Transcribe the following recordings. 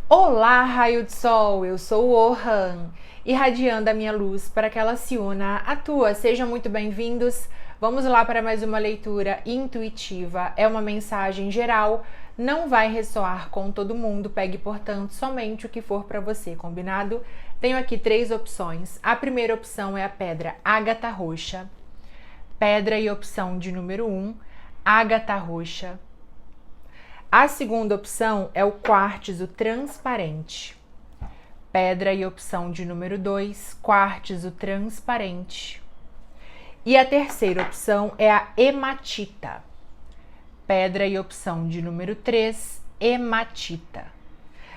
Olá, raio de sol! Eu sou o Orhan, irradiando a minha luz para que ela se una à tua. Sejam muito bem-vindos. Vamos lá para mais uma leitura intuitiva. É uma mensagem geral, não vai ressoar com todo mundo. Pegue, portanto, somente o que for para você, combinado? Tenho aqui 3 opções. A primeira opção é a pedra ágata roxa. Pedra e opção de número 1, ágata roxa. A segunda opção é o quartzo transparente. Pedra e opção de número 2, quartzo transparente. E a terceira opção é a hematita. Pedra e opção de número 3, hematita.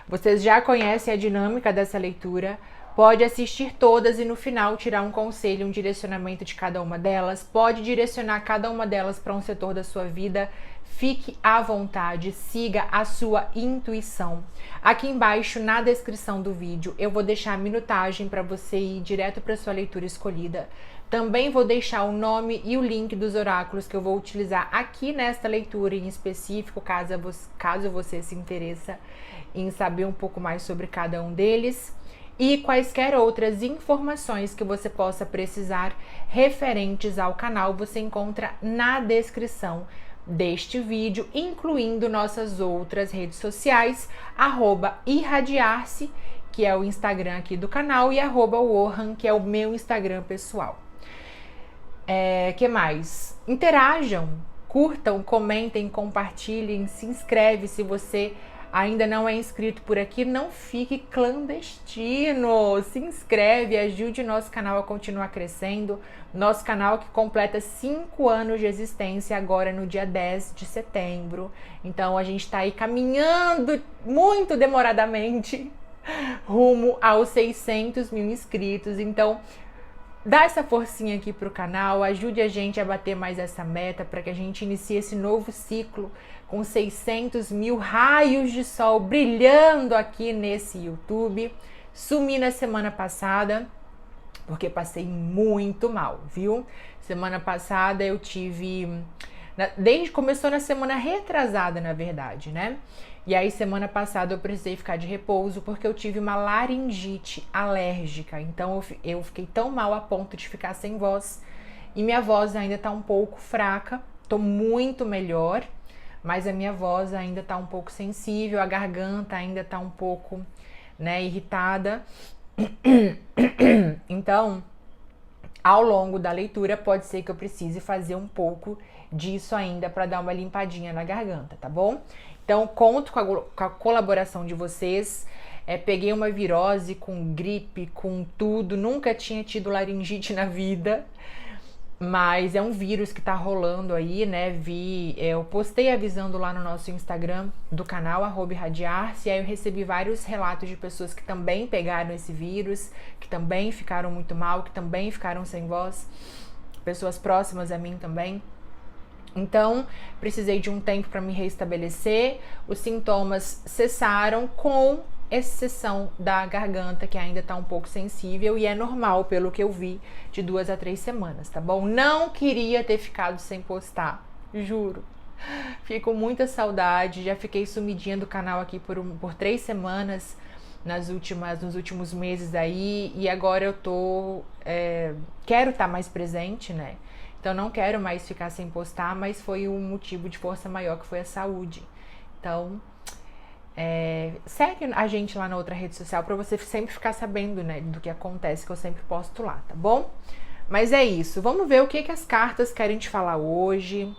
Vocês já conhecem a dinâmica dessa leitura. Pode assistir todas e no final tirar um conselho, um direcionamento de cada uma delas. Pode direcionar cada uma delas para um setor da sua vida. Fique à vontade, siga a sua intuição. Aqui embaixo, na descrição do vídeo, eu vou deixar a minutagem para você ir direto para sua leitura escolhida. Também vou deixar o nome e o link dos oráculos que eu vou utilizar aqui nesta leitura em específico, caso você se interessa em saber um pouco mais sobre cada um deles. E quaisquer outras informações que você possa precisar referentes ao canal, você encontra na descrição deste vídeo, incluindo nossas outras redes sociais, @irradiar-se, que é o Instagram aqui do canal, e @Orhan, que é o meu Instagram pessoal. Que mais? Interajam, curtam, comentem, compartilhem, se inscreve se você ainda não é inscrito por aqui, não fique clandestino, se inscreve, ajude nosso canal a continuar crescendo, nosso canal que completa 5 anos de existência agora no dia 10 de setembro, então a gente tá aí caminhando muito demoradamente rumo aos 600 mil inscritos, então dá essa forcinha aqui pro canal, ajude a gente a bater mais essa meta para que a gente inicie esse novo ciclo com 600 mil raios de sol brilhando aqui nesse YouTube. Sumi na semana passada porque passei muito mal, viu? Semana passada eu tive... começou na semana retrasada, na verdade, né? E aí, semana passada, eu precisei ficar de repouso porque eu tive uma laringite alérgica. Então, eu fiquei tão mal a ponto de ficar sem voz. E minha voz ainda tá um pouco fraca. Tô muito melhor, mas a minha voz ainda tá um pouco sensível. A garganta ainda tá um pouco, irritada. Então, ao longo da leitura, pode ser que eu precise fazer um pouco disso ainda para dar uma limpadinha na garganta, tá bom? Então, conto com a colaboração de vocês. Peguei uma virose com gripe, com tudo. Nunca tinha tido laringite na vida. Mas é um vírus que tá rolando aí, né? Eu postei avisando lá no nosso Instagram do canal, @irradiar-se. E aí eu recebi vários relatos de pessoas que também pegaram esse vírus, que também ficaram muito mal, que também ficaram sem voz. Pessoas próximas a mim também. Então, precisei de um tempo para me restabelecer. Os sintomas cessaram, com exceção da garganta, que ainda tá um pouco sensível, e é normal, pelo que eu vi, de 2 a 3 semanas, tá bom? Não queria ter ficado sem postar, juro. Fiquei com muita saudade, já fiquei sumidinha do canal aqui por 3 semanas nos últimos meses aí, e agora eu quero estar mais presente, né? Então não quero mais ficar sem postar, mas foi um motivo de força maior, que foi a saúde. Então, segue a gente lá na outra rede social para você sempre ficar sabendo, né, do que acontece, que eu sempre posto lá, tá bom? Mas é isso, vamos ver o que as cartas querem te falar hoje.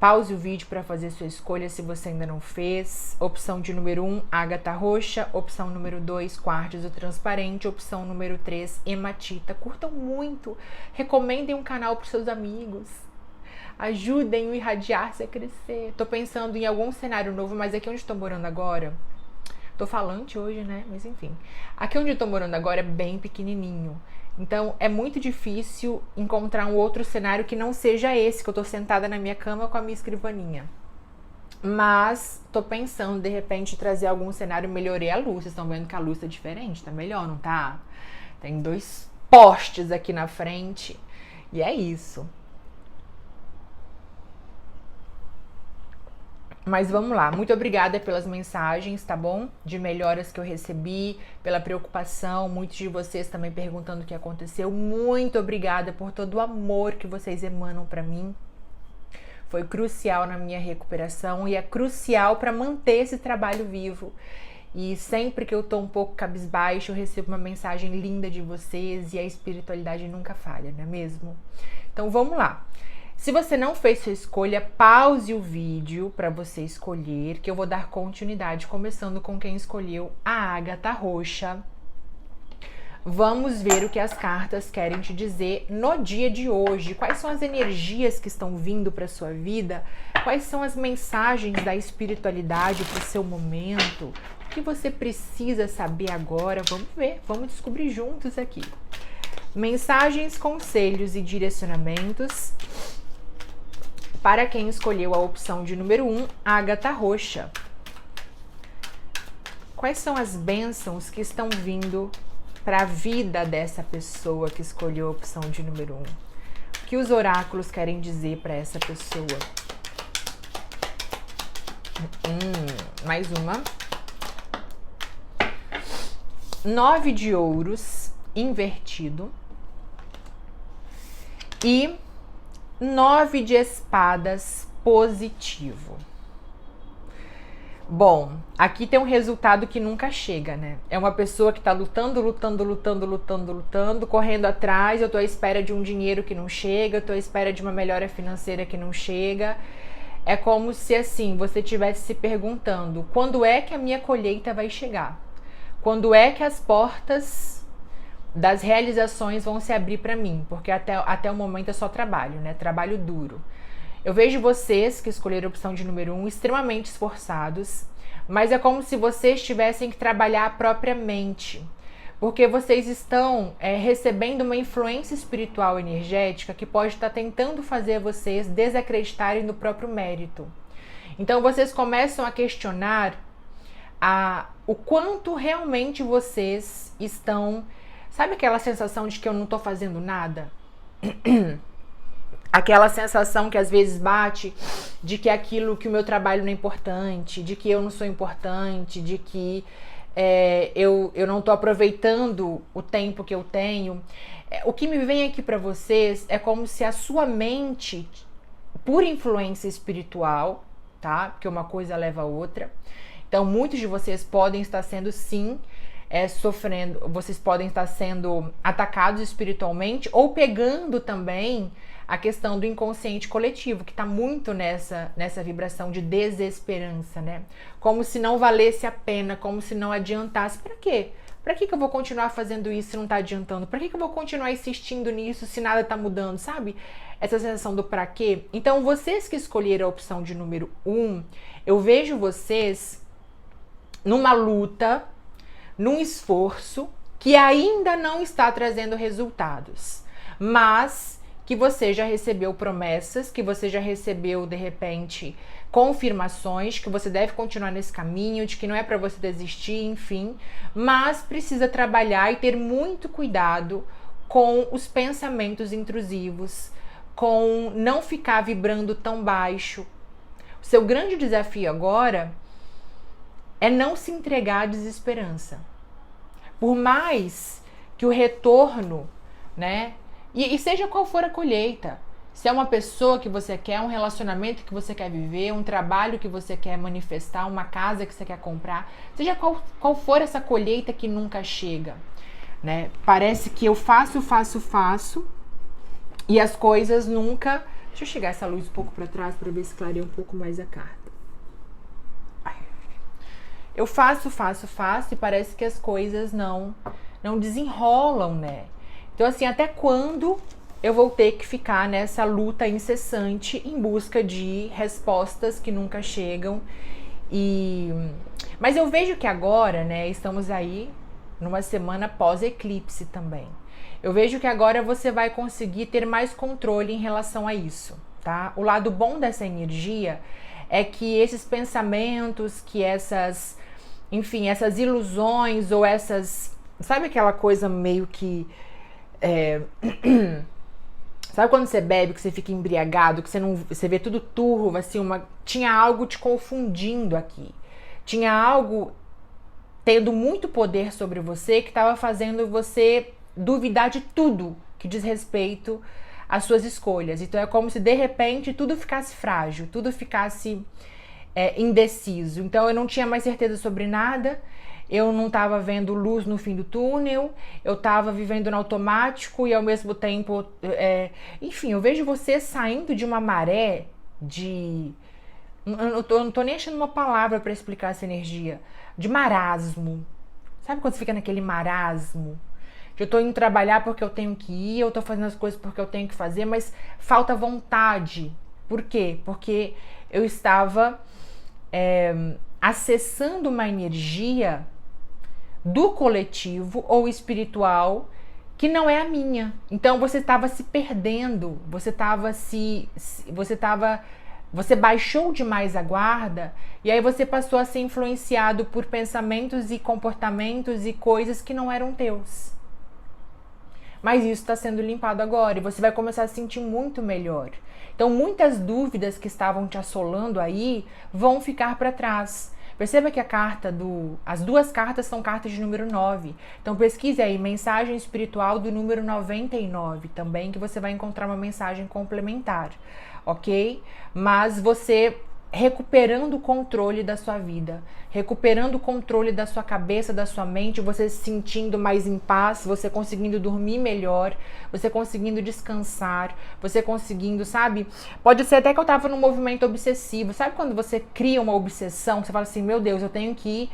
Pause o vídeo para fazer sua escolha se você ainda não fez. Opção de número 1, ágata roxa. Opção número 2, quartzo transparente. Opção número 3, hematita. Curtam muito. Recomendem um canal para seus amigos. Ajudem o Irradiar-se a crescer. Tô pensando em algum cenário novo, mas aqui onde tô morando agora... Tô falante hoje, né? Mas enfim. Aqui onde eu tô morando agora é bem pequenininho. Então, é muito difícil encontrar um outro cenário que não seja esse, que eu tô sentada na minha cama com a minha escrivaninha. Mas, tô pensando, de repente, trazer algum cenário. Melhorei a luz. Vocês estão vendo que a luz tá diferente? Tá melhor, não tá? Tem 2 postes aqui na frente. E é isso. Mas vamos lá, muito obrigada pelas mensagens, tá bom? De melhoras que eu recebi, pela preocupação, muitos de vocês também perguntando o que aconteceu. Muito obrigada por todo o amor que vocês emanam pra mim. Foi crucial na minha recuperação e é crucial para manter esse trabalho vivo. E sempre que eu tô um pouco cabisbaixo, eu recebo uma mensagem linda de vocês e a espiritualidade nunca falha, não é mesmo? Então vamos lá. Se você não fez sua escolha, pause o vídeo para você escolher, que eu vou dar continuidade, começando com quem escolheu a ágata roxa. Vamos ver o que as cartas querem te dizer no dia de hoje. Quais são as energias que estão vindo para sua vida? Quais são as mensagens da espiritualidade para o seu momento? O que você precisa saber agora? Vamos ver, vamos descobrir juntos aqui. Mensagens, conselhos e direcionamentos para quem escolheu a opção de número 1, ágata roxa. Quais são as bênçãos que estão vindo para a vida dessa pessoa que escolheu a opção de número 1? O que os oráculos querem dizer para essa pessoa? Mais uma. 9 de ouros invertido e 9 de espadas positivo. Bom, aqui tem um resultado que nunca chega, né? É uma pessoa que tá lutando, correndo atrás. Eu tô à espera de um dinheiro que não chega, eu tô à espera de uma melhora financeira que não chega. É como se, assim, você estivesse se perguntando: quando é que a minha colheita vai chegar? Quando é que as portas das realizações vão se abrir para mim? Porque até o momento é só trabalho, né? Trabalho duro. Eu vejo vocês que escolheram a opção de número 1 extremamente esforçados, mas é como se vocês tivessem que trabalhar propriamente, porque vocês estão recebendo uma influência espiritual energética que pode estar tentando fazer vocês desacreditarem no próprio mérito. Então vocês começam a questionar o quanto realmente vocês estão... Sabe aquela sensação de que eu não estou fazendo nada? Aquela sensação que às vezes bate de que que o meu trabalho não é importante, de que eu não sou importante, de que eu não estou aproveitando o tempo que eu tenho. O que me vem aqui para vocês é como se a sua mente, por influência espiritual, tá? Porque uma coisa leva a outra. Então, muitos de vocês podem estar sendo, sim, sofrendo, vocês podem estar sendo atacados espiritualmente ou pegando também a questão do inconsciente coletivo, que está muito nessa vibração de desesperança, né? Como se não valesse a pena, como se não adiantasse. Para quê? Para que eu vou continuar fazendo isso se não está adiantando? Para que eu vou continuar insistindo nisso se nada está mudando, sabe? Essa sensação do para quê. Então, vocês que escolheram a opção de número 1, eu vejo vocês numa luta, num esforço que ainda não está trazendo resultados, mas que você já recebeu promessas, que você já recebeu, de repente, confirmações, que você deve continuar nesse caminho, de que não é para você desistir, enfim, mas precisa trabalhar e ter muito cuidado com os pensamentos intrusivos, com não ficar vibrando tão baixo. O seu grande desafio agora é não se entregar à desesperança. Por mais que o retorno, né? E seja qual for a colheita, se é uma pessoa que você quer, um relacionamento que você quer viver, um trabalho que você quer manifestar, uma casa que você quer comprar, seja qual for essa colheita que nunca chega, né? Parece que eu faço e as coisas nunca... Deixa eu chegar essa luz um pouco para trás para ver se clareia um pouco mais a carta. Eu faço e parece que as coisas não desenrolam, né? Então, assim, até quando eu vou ter que ficar nessa luta incessante em busca de respostas que nunca chegam? Mas eu vejo que agora, né, estamos aí numa semana pós-eclipse também. Eu vejo que agora você vai conseguir ter mais controle em relação a isso, tá? O lado bom dessa energia é que esses pensamentos, que essas ilusões ou essas... Sabe aquela coisa meio que... Sabe quando você bebe, que você fica embriagado, que você vê tudo turvo, assim, tinha algo te confundindo aqui. Tinha algo tendo muito poder sobre você que estava fazendo você duvidar de tudo que diz respeito às suas escolhas. Então é como se de repente tudo ficasse frágil, tudo ficasse indeciso. Então eu não tinha mais certeza sobre nada, eu não estava vendo luz no fim do túnel, eu estava vivendo no automático e ao mesmo tempo... enfim, eu vejo você saindo de uma maré de... Eu não tô nem achando uma palavra para explicar essa energia. De marasmo. Sabe quando você fica naquele marasmo? Eu tô indo trabalhar porque eu tenho que ir, eu tô fazendo as coisas porque eu tenho que fazer, mas falta vontade. Por quê? Porque eu estava acessando uma energia do coletivo ou espiritual que não é a minha. Então você estava se perdendo, você baixou demais a guarda e aí você passou a ser influenciado por pensamentos e comportamentos e coisas que não eram teus. Mas isso está sendo limpado agora e você vai começar a se sentir muito melhor. Então muitas dúvidas que estavam te assolando aí vão ficar para trás. Perceba que as duas cartas são cartas de número 9. Então pesquise aí, mensagem espiritual do número 99 também, que você vai encontrar uma mensagem complementar, ok? Mas você recuperando o controle da sua vida, recuperando o controle da sua cabeça, da sua mente, você se sentindo mais em paz, você conseguindo dormir melhor, você conseguindo descansar, você conseguindo, sabe? Pode ser até que eu tava num movimento obsessivo, sabe quando você cria uma obsessão, você fala assim, meu Deus, eu tenho que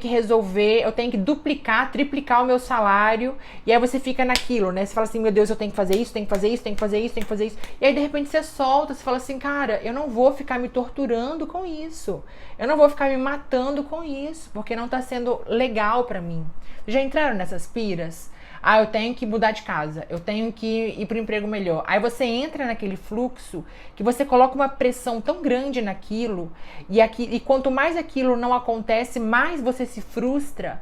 resolver, eu tenho que duplicar, triplicar o meu salário, e aí você fica naquilo, né? Você fala assim, meu Deus, eu tenho que fazer isso, tenho que fazer isso, tenho que fazer isso, tenho que fazer isso, e aí de repente você solta, você fala assim, cara, eu não vou ficar me torturando com isso, eu não vou ficar me matando com isso, porque não tá sendo legal pra mim. Já entraram nessas piras? Ah, eu tenho que mudar de casa, eu tenho que ir para um emprego melhor. Aí você entra naquele fluxo que você coloca uma pressão tão grande naquilo, e quanto mais aquilo não acontece, mais você se frustra,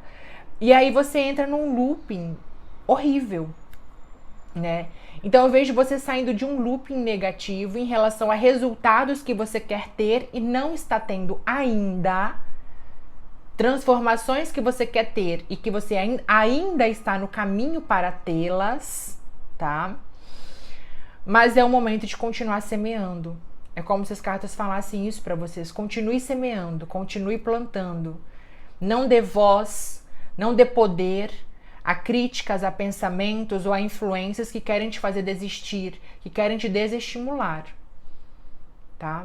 e aí você entra num looping horrível, né? Então eu vejo você saindo de um looping negativo em relação a resultados que você quer ter e não está tendo ainda, transformações que você quer ter e que você ainda está no caminho para tê-las, tá? Mas é o momento de continuar semeando. É como se as cartas falassem isso para vocês. Continue semeando, continue plantando. Não dê voz, não dê poder a críticas, a pensamentos ou a influências que querem te fazer desistir, que querem te desestimular, tá?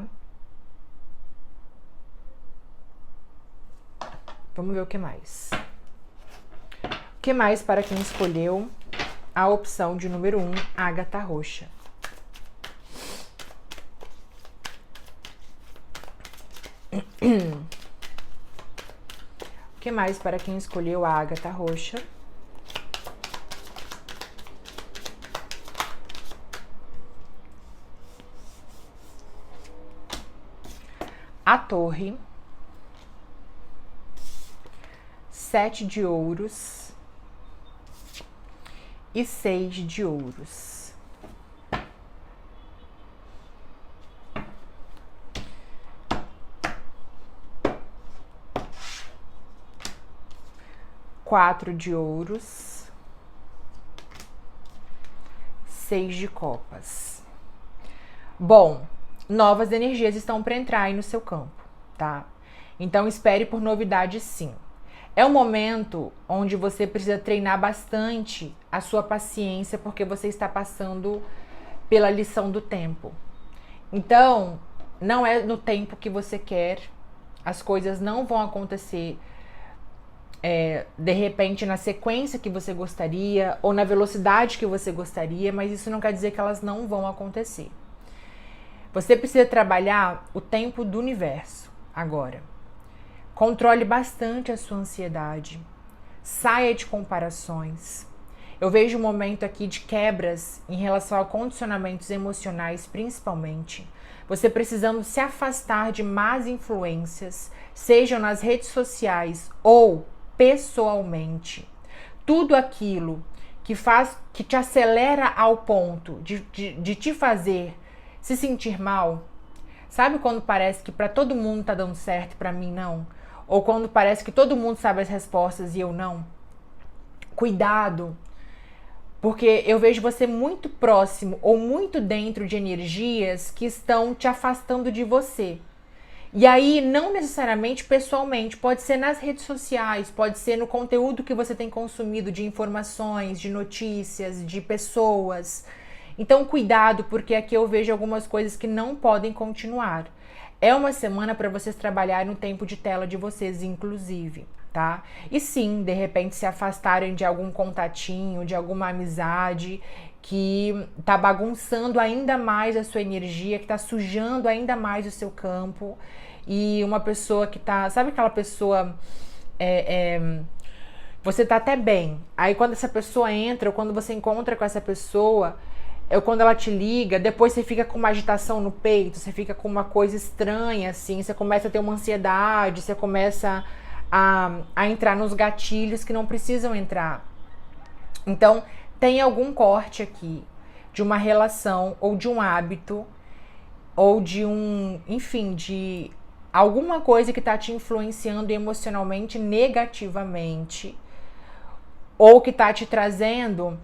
Vamos ver o que mais. O que mais para quem escolheu a opção de número 1, ágata roxa? O que mais para quem escolheu a ágata roxa? A torre, 7 de ouros e 6 de ouros. Quatro de ouros, 6 de copas. Bom, novas energias estão para entrar aí no seu campo, tá? Então espere por novidades, sim. É um momento onde você precisa treinar bastante a sua paciência, porque você está passando pela lição do tempo. Então, não é no tempo que você quer, as coisas não vão acontecer de repente na sequência que você gostaria ou na velocidade que você gostaria, mas isso não quer dizer que elas não vão acontecer. Você precisa trabalhar o tempo do universo agora. Controle bastante a sua ansiedade. Saia de comparações. Eu vejo um momento aqui de quebras em relação a condicionamentos emocionais, principalmente. Você precisando se afastar de más influências, sejam nas redes sociais ou pessoalmente. Tudo aquilo que te acelera ao ponto de te fazer se sentir mal. Sabe quando parece que para todo mundo tá dando certo e para mim não? Ou quando parece que todo mundo sabe as respostas e eu não? Cuidado, porque eu vejo você muito próximo ou muito dentro de energias que estão te afastando de você. E aí, não necessariamente pessoalmente, pode ser nas redes sociais, pode ser no conteúdo que você tem consumido de informações, de notícias, de pessoas. Então, cuidado, porque aqui eu vejo algumas coisas que não podem continuar. É uma semana para vocês trabalharem no tempo de tela de vocês, inclusive, tá? E sim, de repente se afastarem de algum contatinho, de alguma amizade que tá bagunçando ainda mais a sua energia, que tá sujando ainda mais o seu campo. E uma pessoa que tá... Sabe aquela pessoa... você tá até bem. Aí quando essa pessoa entra, ou quando você encontra com essa pessoa... ou quando ela te liga, depois você fica com uma agitação no peito, você fica com uma coisa estranha, assim, você começa a ter uma ansiedade, você começa a entrar nos gatilhos que não precisam entrar. Então, tem algum corte aqui de uma relação, ou de um hábito, ou de enfim, de alguma coisa que está te influenciando emocionalmente negativamente, ou que está te trazendo...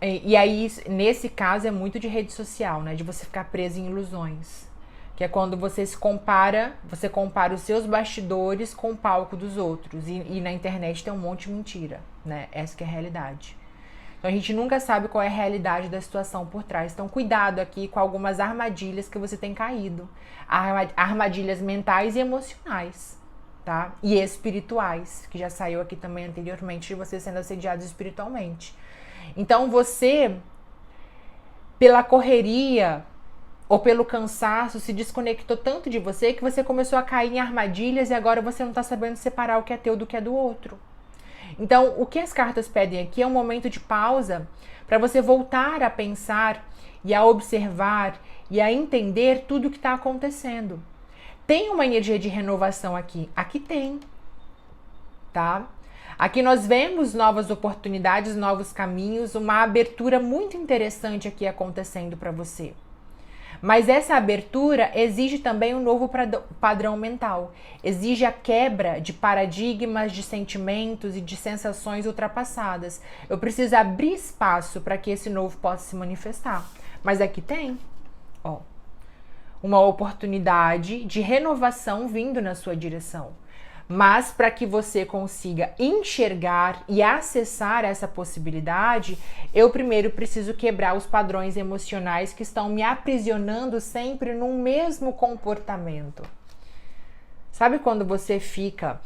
E aí, nesse caso, é muito de rede social, né? De você ficar preso em ilusões. Que é quando você compara os seus bastidores com o palco dos outros. E na internet tem um monte de mentira, né? Essa que é a realidade. Então a gente nunca sabe qual é a realidade da situação por trás. Então cuidado aqui com algumas armadilhas que você tem caído. Armadilhas mentais e emocionais, tá? E espirituais, que já saiu aqui também anteriormente de você sendo assediado espiritualmente. Então você, pela correria ou pelo cansaço, se desconectou tanto de você que você começou a cair em armadilhas e agora você não está sabendo separar o que é teu do que é do outro. Então, o que as cartas pedem aqui é um momento de pausa para você voltar a pensar e a observar e a entender tudo o que está acontecendo. Tem uma energia de renovação aqui? Aqui tem, tá? Aqui nós vemos novas oportunidades, novos caminhos, uma abertura muito interessante aqui acontecendo para você. Mas essa abertura exige também um novo padrão mental. Exige a quebra de paradigmas, de sentimentos e de sensações ultrapassadas. Eu preciso abrir espaço para que esse novo possa se manifestar. Mas aqui tem, ó, uma oportunidade de renovação vindo na sua direção. Mas para que você consiga enxergar e acessar essa possibilidade, eu primeiro preciso quebrar os padrões emocionais que estão me aprisionando sempre num mesmo comportamento. Sabe quando você fica...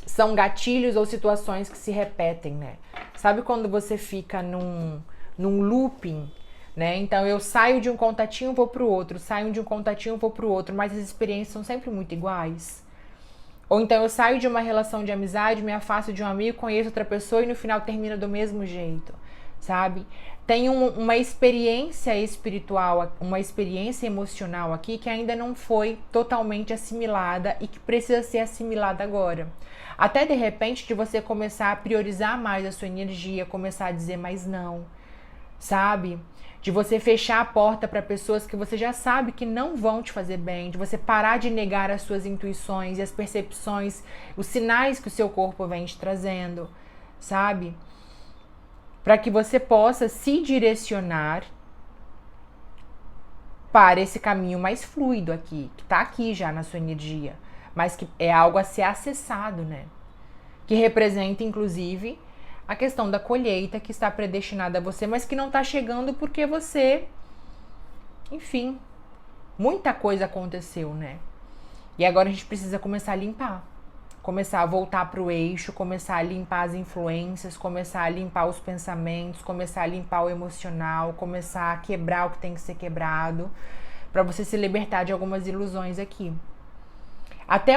São gatilhos ou situações que se repetem, né? Sabe quando você fica num looping, né? Então eu saio de um contatinho, vou pro outro, saio de um contatinho, vou pro outro, mas as experiências são sempre muito iguais. Ou então eu saio de uma relação de amizade, me afasto de um amigo, conheço outra pessoa e no final termina do mesmo jeito, sabe? Tem uma experiência espiritual, uma experiência emocional aqui que ainda não foi totalmente assimilada e que precisa ser assimilada agora. Até de repente de você começar a priorizar mais a sua energia, começar a dizer mais não, sabe? De você fechar a porta para pessoas que você já sabe que não vão te fazer bem, de você parar de negar as suas intuições e as percepções, os sinais que o seu corpo vem te trazendo, sabe? Para que você possa se direcionar para esse caminho mais fluido aqui, que está aqui já na sua energia, mas que é algo a ser acessado, né? Que representa, inclusive, a questão da colheita que está predestinada a você, mas que não está chegando porque você, enfim, muita coisa aconteceu, né? E agora a gente precisa começar a limpar, começar a voltar para o eixo, começar a limpar as influências, começar a limpar os pensamentos, começar a limpar o emocional, começar a quebrar o que tem que ser quebrado, para você se libertar de algumas ilusões aqui. Até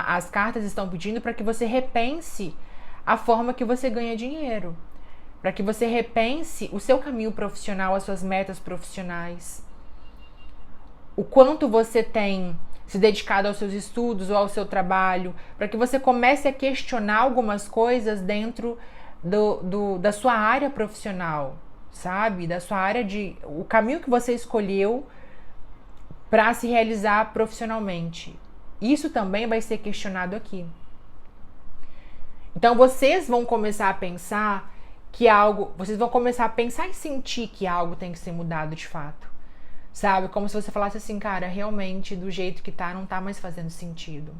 as cartas estão pedindo para que você repense a forma que você ganha dinheiro, para que você repense o seu caminho profissional, as suas metas profissionais, o quanto você tem se dedicado aos seus estudos ou ao seu trabalho, para que você comece a questionar algumas coisas dentro da sua área profissional, sabe? Da sua área o caminho que você escolheu para se realizar profissionalmente. Isso também vai ser questionado aqui. Então vocês vão começar a pensar que vocês vão começar a pensar e sentir que algo tem que ser mudado de fato. Sabe? Como se você falasse assim, cara, realmente do jeito que tá, não tá mais fazendo sentido.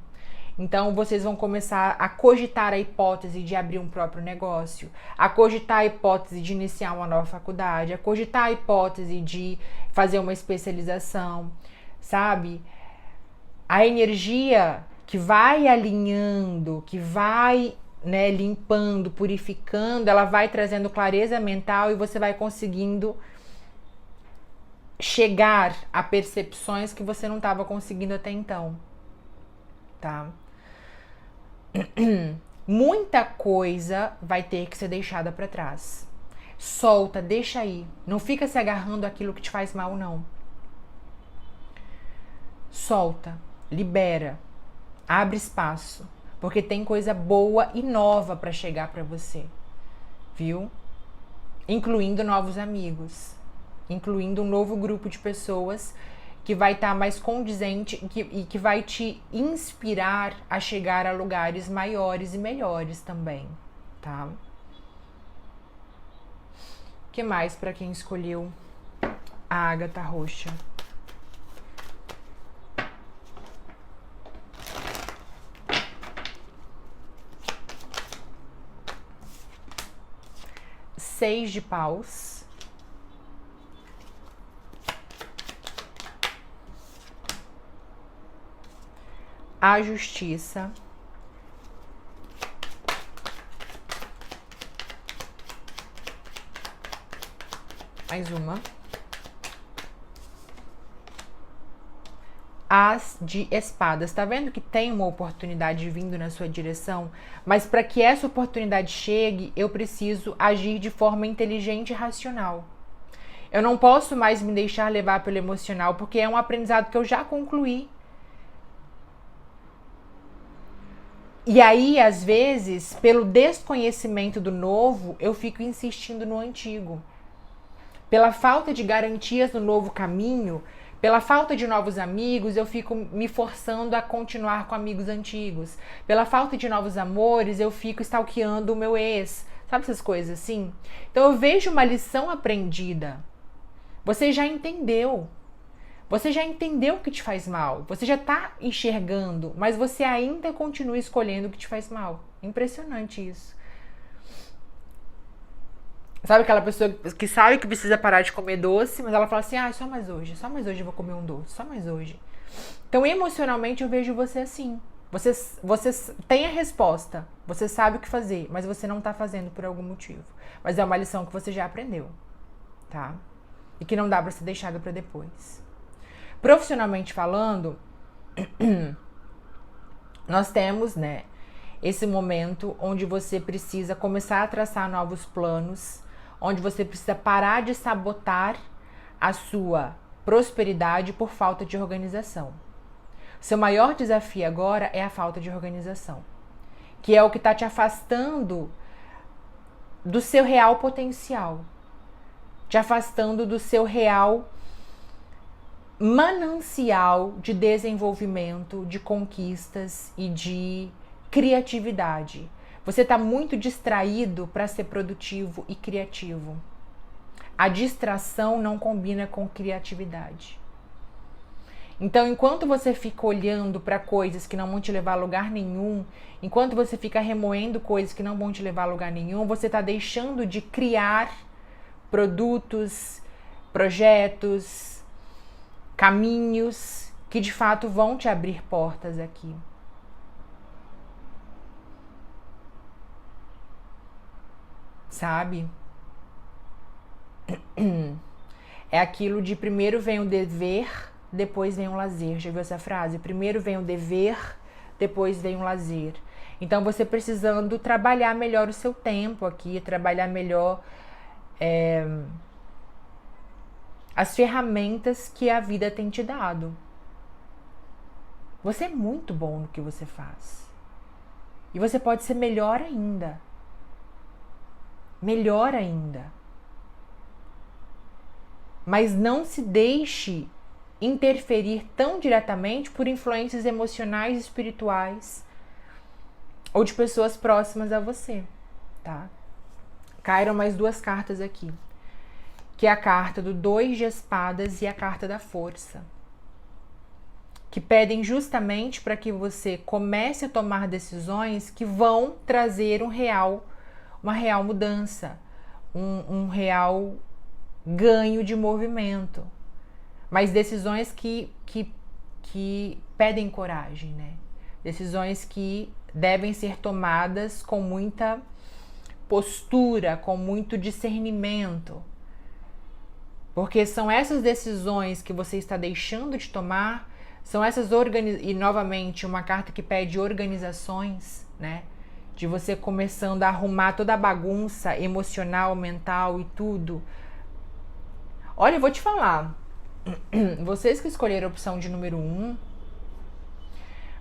Então vocês vão começar a cogitar a hipótese de abrir um próprio negócio, a cogitar a hipótese de iniciar uma nova faculdade, a cogitar a hipótese de fazer uma especialização, sabe? A energia que vai alinhando, que vai, né, limpando, purificando, ela vai trazendo clareza mental e você vai conseguindo chegar a percepções que você não estava conseguindo até então, tá? Muita coisa vai ter que ser deixada para trás. Solta, deixa aí. Não fica se agarrando àquilo que te faz mal, não. Solta, libera, abre espaço, porque tem coisa boa e nova para chegar para você, viu? Incluindo novos amigos, incluindo um novo grupo de pessoas que vai estar mais condizente e que vai te inspirar a chegar a lugares maiores e melhores também, tá? O que mais para quem escolheu a ágata roxa? Seis de paus. A justiça. Mais uma. As de espadas. Tá vendo que tem uma oportunidade vindo na sua direção? Mas para que essa oportunidade chegue, eu preciso agir de forma inteligente e racional. Eu não posso mais me deixar levar pelo emocional, porque é um aprendizado que eu já concluí. E aí, às vezes, pelo desconhecimento do novo, eu fico insistindo no antigo. Pela falta de garantias no novo caminho, pela falta de novos amigos, eu fico me forçando a continuar com amigos antigos. Pela falta de novos amores, eu fico stalkeando o meu ex. Sabe essas coisas assim? Então eu vejo uma lição aprendida. Você já entendeu. Você já entendeu o que te faz mal. Você já está enxergando, mas você ainda continua escolhendo o que te faz mal. Impressionante isso. Sabe aquela pessoa que sabe que precisa parar de comer doce, mas ela fala assim, só mais hoje eu vou comer um doce, só mais hoje. Então, emocionalmente, eu vejo você assim. Você tem a resposta, você sabe o que fazer, mas você não tá fazendo por algum motivo. Mas é uma lição que você já aprendeu, tá? E que não dá pra ser deixada pra depois. Profissionalmente falando, nós temos, né, esse momento onde você precisa começar a traçar novos planos, onde você precisa parar de sabotar a sua prosperidade por falta de organização. Seu maior desafio agora é a falta de organização, que é o que está te afastando do seu real potencial, te afastando do seu real manancial de desenvolvimento, de conquistas e de criatividade. Você está muito distraído para ser produtivo e criativo. A distração não combina com criatividade. Então, enquanto você fica olhando para coisas que não vão te levar a lugar nenhum, enquanto você fica remoendo coisas que não vão te levar a lugar nenhum, você está deixando de criar produtos, projetos, caminhos que de fato vão te abrir portas aqui. Sabe? É aquilo de primeiro vem o dever, depois vem o lazer. Já viu essa frase? Primeiro vem o dever, depois vem o lazer. Então você precisando trabalhar melhor o seu tempo aqui, trabalhar melhor as ferramentas que a vida tem te dado. Você é muito bom no que você faz. E você pode ser melhor ainda. Melhor ainda. Mas não se deixe interferir tão diretamente por influências emocionais e espirituais ou de pessoas próximas a você, tá? Caíram mais 2 cartas aqui, que é a carta do 2 de espadas e a carta da força, que pedem justamente para que você comece a tomar decisões que vão trazer uma real mudança, um real ganho de movimento, mas decisões que pedem coragem, né? Decisões que devem ser tomadas com muita postura, com muito discernimento, porque são essas decisões que você está deixando de tomar, são essas e novamente uma carta que pede organizações, né? De você começando a arrumar toda a bagunça emocional, mental e tudo. Olha, eu vou te falar, vocês que escolheram a opção de número 1,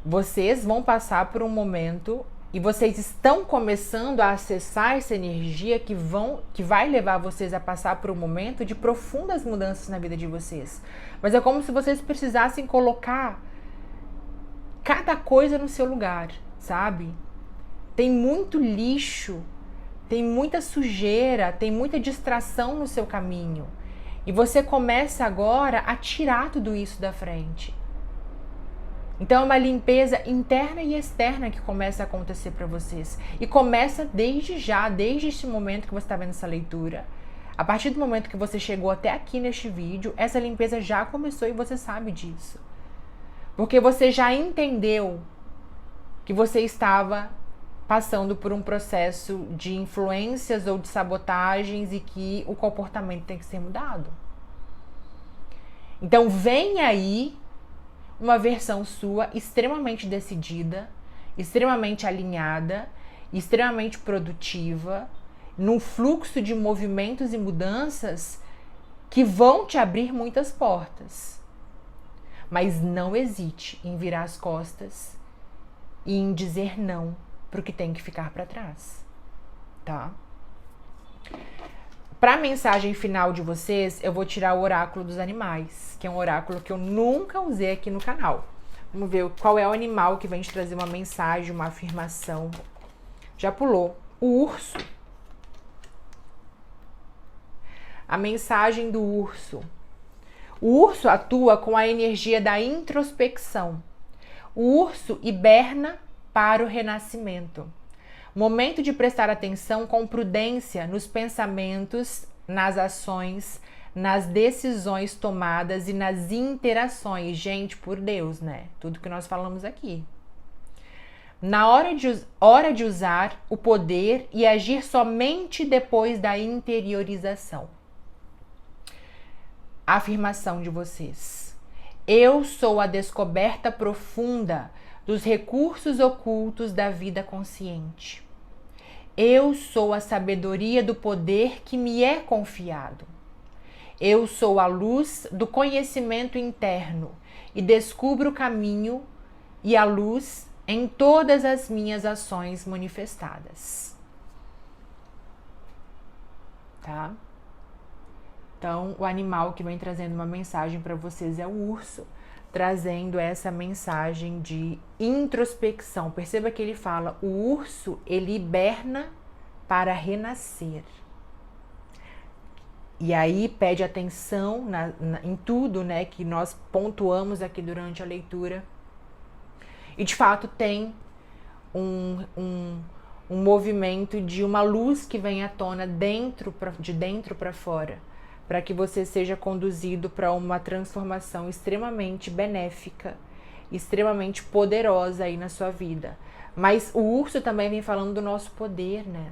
vocês vão passar por um momento e vocês estão começando a acessar essa energia que vai levar vocês a passar por um momento de profundas mudanças na vida de vocês. Mas é como se vocês precisassem colocar cada coisa no seu lugar, sabe? Tem muito lixo, tem muita sujeira, tem muita distração no seu caminho. E você começa agora a tirar tudo isso da frente. Então é uma limpeza interna e externa que começa a acontecer para vocês. E começa desde este momento que você está vendo essa leitura. A partir do momento que você chegou até aqui neste vídeo, essa limpeza já começou e você sabe disso. Porque você já entendeu que você estava passando por um processo de influências ou de sabotagens e que o comportamento tem que ser mudado. Então vem aí uma versão sua extremamente decidida, extremamente alinhada, extremamente produtiva, num fluxo de movimentos e mudanças que vão te abrir muitas portas. Mas não hesite em virar as costas e em dizer não pro que tem que ficar para trás, tá? Para a mensagem final de vocês, eu vou tirar o oráculo dos animais, que é um oráculo que eu nunca usei aqui no canal. Vamos ver qual é o animal que vem te trazer uma mensagem, uma afirmação. Já pulou. O urso. A mensagem do urso. O urso atua com a energia da introspecção. O urso hiberna para o renascimento. Momento de prestar atenção com prudência nos pensamentos, nas ações, nas decisões tomadas e nas interações. Gente, por Deus, né? Tudo que nós falamos aqui. Na hora de usar o poder e agir somente depois da interiorização. A afirmação de vocês. Eu sou a descoberta profunda dos recursos ocultos da vida consciente. Eu sou a sabedoria do poder que me é confiado. Eu sou a luz do conhecimento interno e descubro o caminho e a luz em todas as minhas ações manifestadas. Tá? Então, o animal que vem trazendo uma mensagem para vocês é o urso, trazendo essa mensagem de introspecção. Perceba que ele fala, o urso, ele hiberna para renascer. E aí pede atenção em tudo, né, que nós pontuamos aqui durante a leitura. E de fato tem um movimento de uma luz que vem à tona de dentro para fora, para que você seja conduzido para uma transformação extremamente benéfica, extremamente poderosa aí na sua vida. Mas o urso também vem falando do nosso poder, né?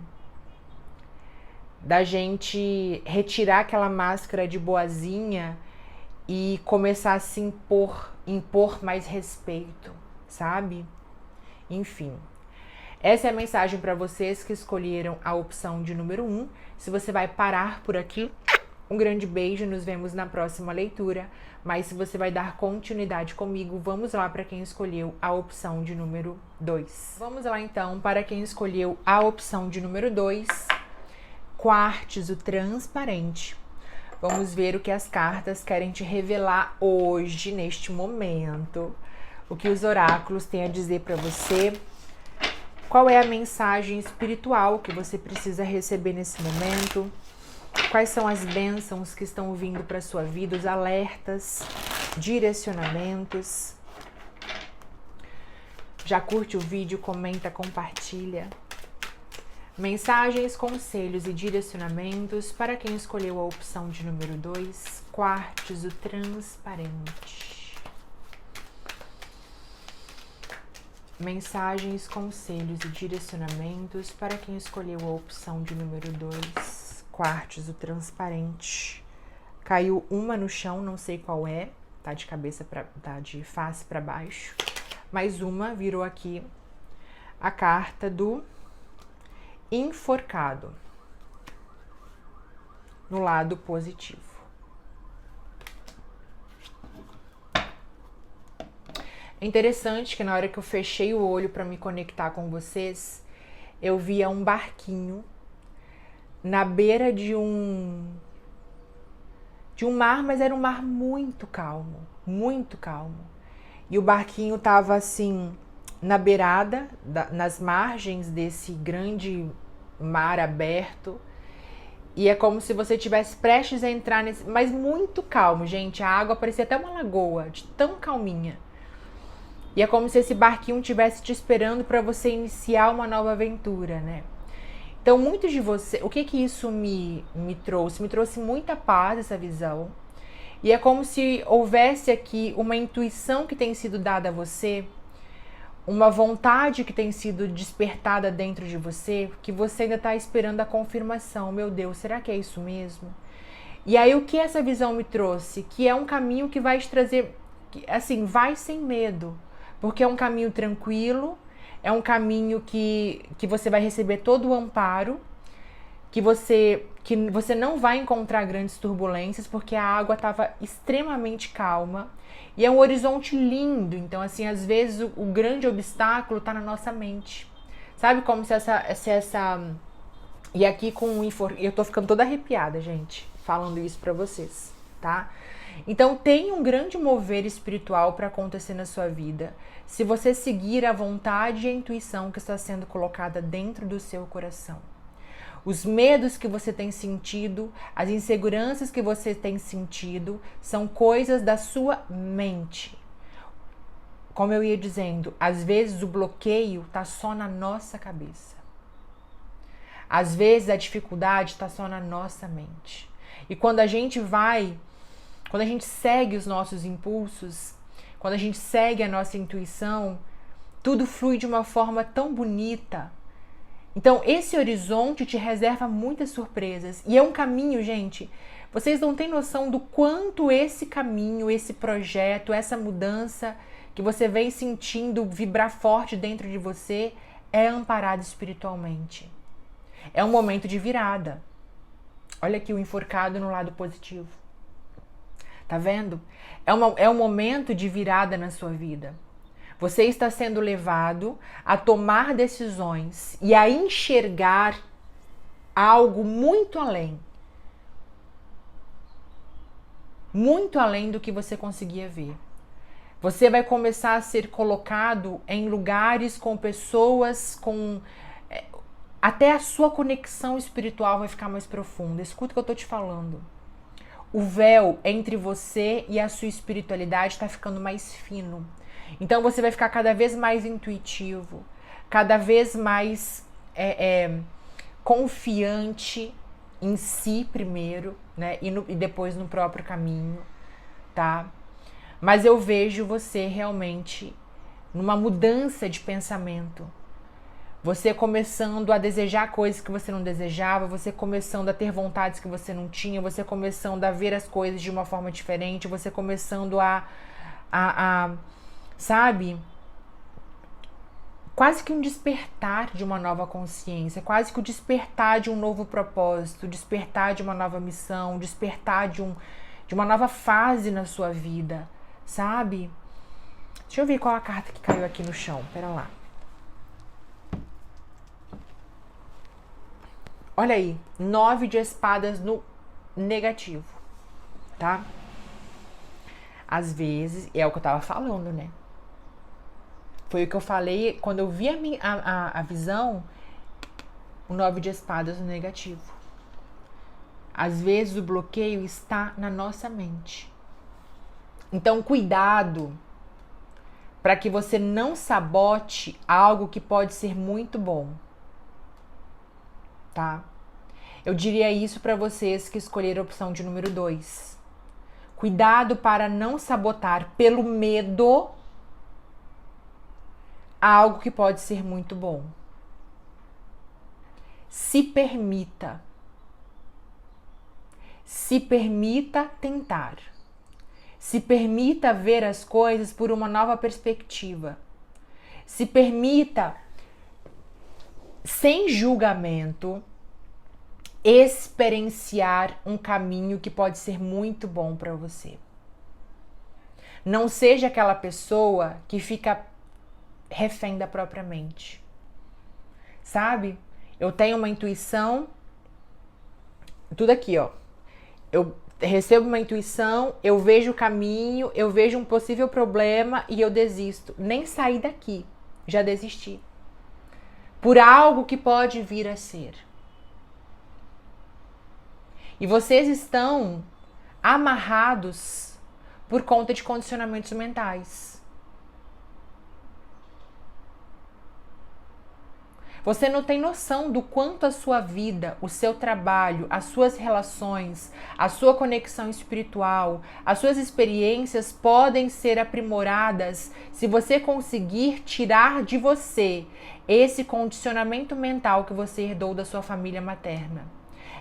Da gente retirar aquela máscara de boazinha e começar a se impor mais respeito, sabe? Enfim. Essa é a mensagem para vocês que escolheram a opção de número 1. Se você vai parar por aqui, Um grande beijo, nos vemos na próxima leitura. Mas se você vai dar continuidade comigo, vamos lá para quem escolheu a opção de número 2. Vamos lá então para quem escolheu a opção de número 2, quartzo transparente. Vamos ver o que as cartas querem te revelar hoje, neste momento. O que os oráculos têm a dizer para você. Qual é a mensagem espiritual que você precisa receber nesse momento? Quais são as bênçãos que estão vindo para a sua vida, os alertas, direcionamentos? Já curte o vídeo, comenta, compartilha. Mensagens, conselhos e direcionamentos para quem escolheu a opção de número 2, quartzo transparente. Mensagens, conselhos e direcionamentos para quem escolheu a opção de número 2, quartzo transparente. Caiu uma no chão, não sei qual é, tá de cabeça para, tá de face para baixo. Mais uma virou aqui a carta do enforcado, no lado positivo. É interessante que na hora que eu fechei o olho para me conectar com vocês, eu via um barquinho na beira de um mar, mas era um mar muito calmo, muito calmo. E o barquinho tava assim na beirada, nas margens desse grande mar aberto. E é como se você estivesse prestes a entrar nesse... Mas muito calmo, gente. A água parecia até uma lagoa, de tão calminha. E é como se esse barquinho estivesse te esperando para você iniciar uma nova aventura, né? Então, muitos de vocês... O que isso me trouxe? Me trouxe muita paz, essa visão. E é como se houvesse aqui uma intuição que tem sido dada a você, uma vontade que tem sido despertada dentro de você, que você ainda está esperando a confirmação. Meu Deus, será que é isso mesmo? E aí o que essa visão me trouxe? Que é um caminho que vai te trazer, assim, vai sem medo, porque é um caminho tranquilo, é um caminho que você vai receber todo o amparo, que você não vai encontrar grandes turbulências, porque a água estava extremamente calma. E é um horizonte lindo, então assim, às vezes o grande obstáculo está na nossa mente. Sabe como se essa... E aqui eu tô ficando toda arrepiada, gente, falando isso para vocês, tá? Então tem um grande mover espiritual para acontecer na sua vida, se você seguir a vontade e a intuição que está sendo colocada dentro do seu coração. Os medos que você tem sentido, as inseguranças que você tem sentido, são coisas da sua mente. Como eu ia dizendo, às vezes o bloqueio está só na nossa cabeça. Às vezes a dificuldade está só na nossa mente. E quando a gente segue os nossos impulsos, quando a gente segue a nossa intuição, tudo flui de uma forma tão bonita. Então, esse horizonte te reserva muitas surpresas. E é um caminho, gente, vocês não têm noção do quanto esse caminho, esse projeto, essa mudança que você vem sentindo vibrar forte dentro de você é amparado espiritualmente. É um momento de virada. Olha aqui o enforcado no lado positivo. Tá vendo? É um momento de virada na sua vida. Você está sendo levado a tomar decisões e a enxergar algo muito além do que você conseguia ver. Você vai começar a ser colocado em lugares com pessoas, até a sua conexão espiritual vai ficar mais profunda. Escuta o que eu estou te falando. O véu entre você e a sua espiritualidade está ficando mais fino. Então você vai ficar cada vez mais intuitivo, cada vez mais confiante em si primeiro, né? E depois no próprio caminho, tá? Mas eu vejo você realmente numa mudança de pensamento. Você começando a desejar coisas que você não desejava, você começando a ter vontades que você não tinha, você começando a ver as coisas de uma forma diferente, você começando sabe, quase que um despertar de uma nova consciência, quase que o despertar de um novo propósito, despertar de uma nova missão, despertar de uma nova fase na sua vida, sabe? Deixa eu ver qual a carta que caiu aqui no chão, pera lá. Olha aí, 9 de espadas no negativo, tá? Às vezes, é o que eu tava falando, né? Foi o que eu falei quando eu vi a visão, o 9 de espadas no negativo. Às vezes o bloqueio está na nossa mente. Então, cuidado para que você não sabote algo que pode ser muito bom. Tá? Eu diria isso para vocês que escolheram a opção de número 2. Cuidado para não sabotar pelo medo algo que pode ser muito bom. Se permita. Se permita tentar. Se permita ver as coisas por uma nova perspectiva. Se permita, sem julgamento, experienciar um caminho que pode ser muito bom para você. Não seja aquela pessoa que fica refém da própria mente. Sabe? Eu tenho uma intuição, tudo aqui, ó. Eu recebo uma intuição, eu vejo o caminho, eu vejo um possível problema e eu desisto. Nem saí daqui, já desisti. Por algo que pode vir a ser. E vocês estão amarrados por conta de condicionamentos mentais. Você não tem noção do quanto a sua vida, o seu trabalho, as suas relações, a sua conexão espiritual, as suas experiências podem ser aprimoradas se você conseguir tirar de você esse condicionamento mental que você herdou da sua família materna.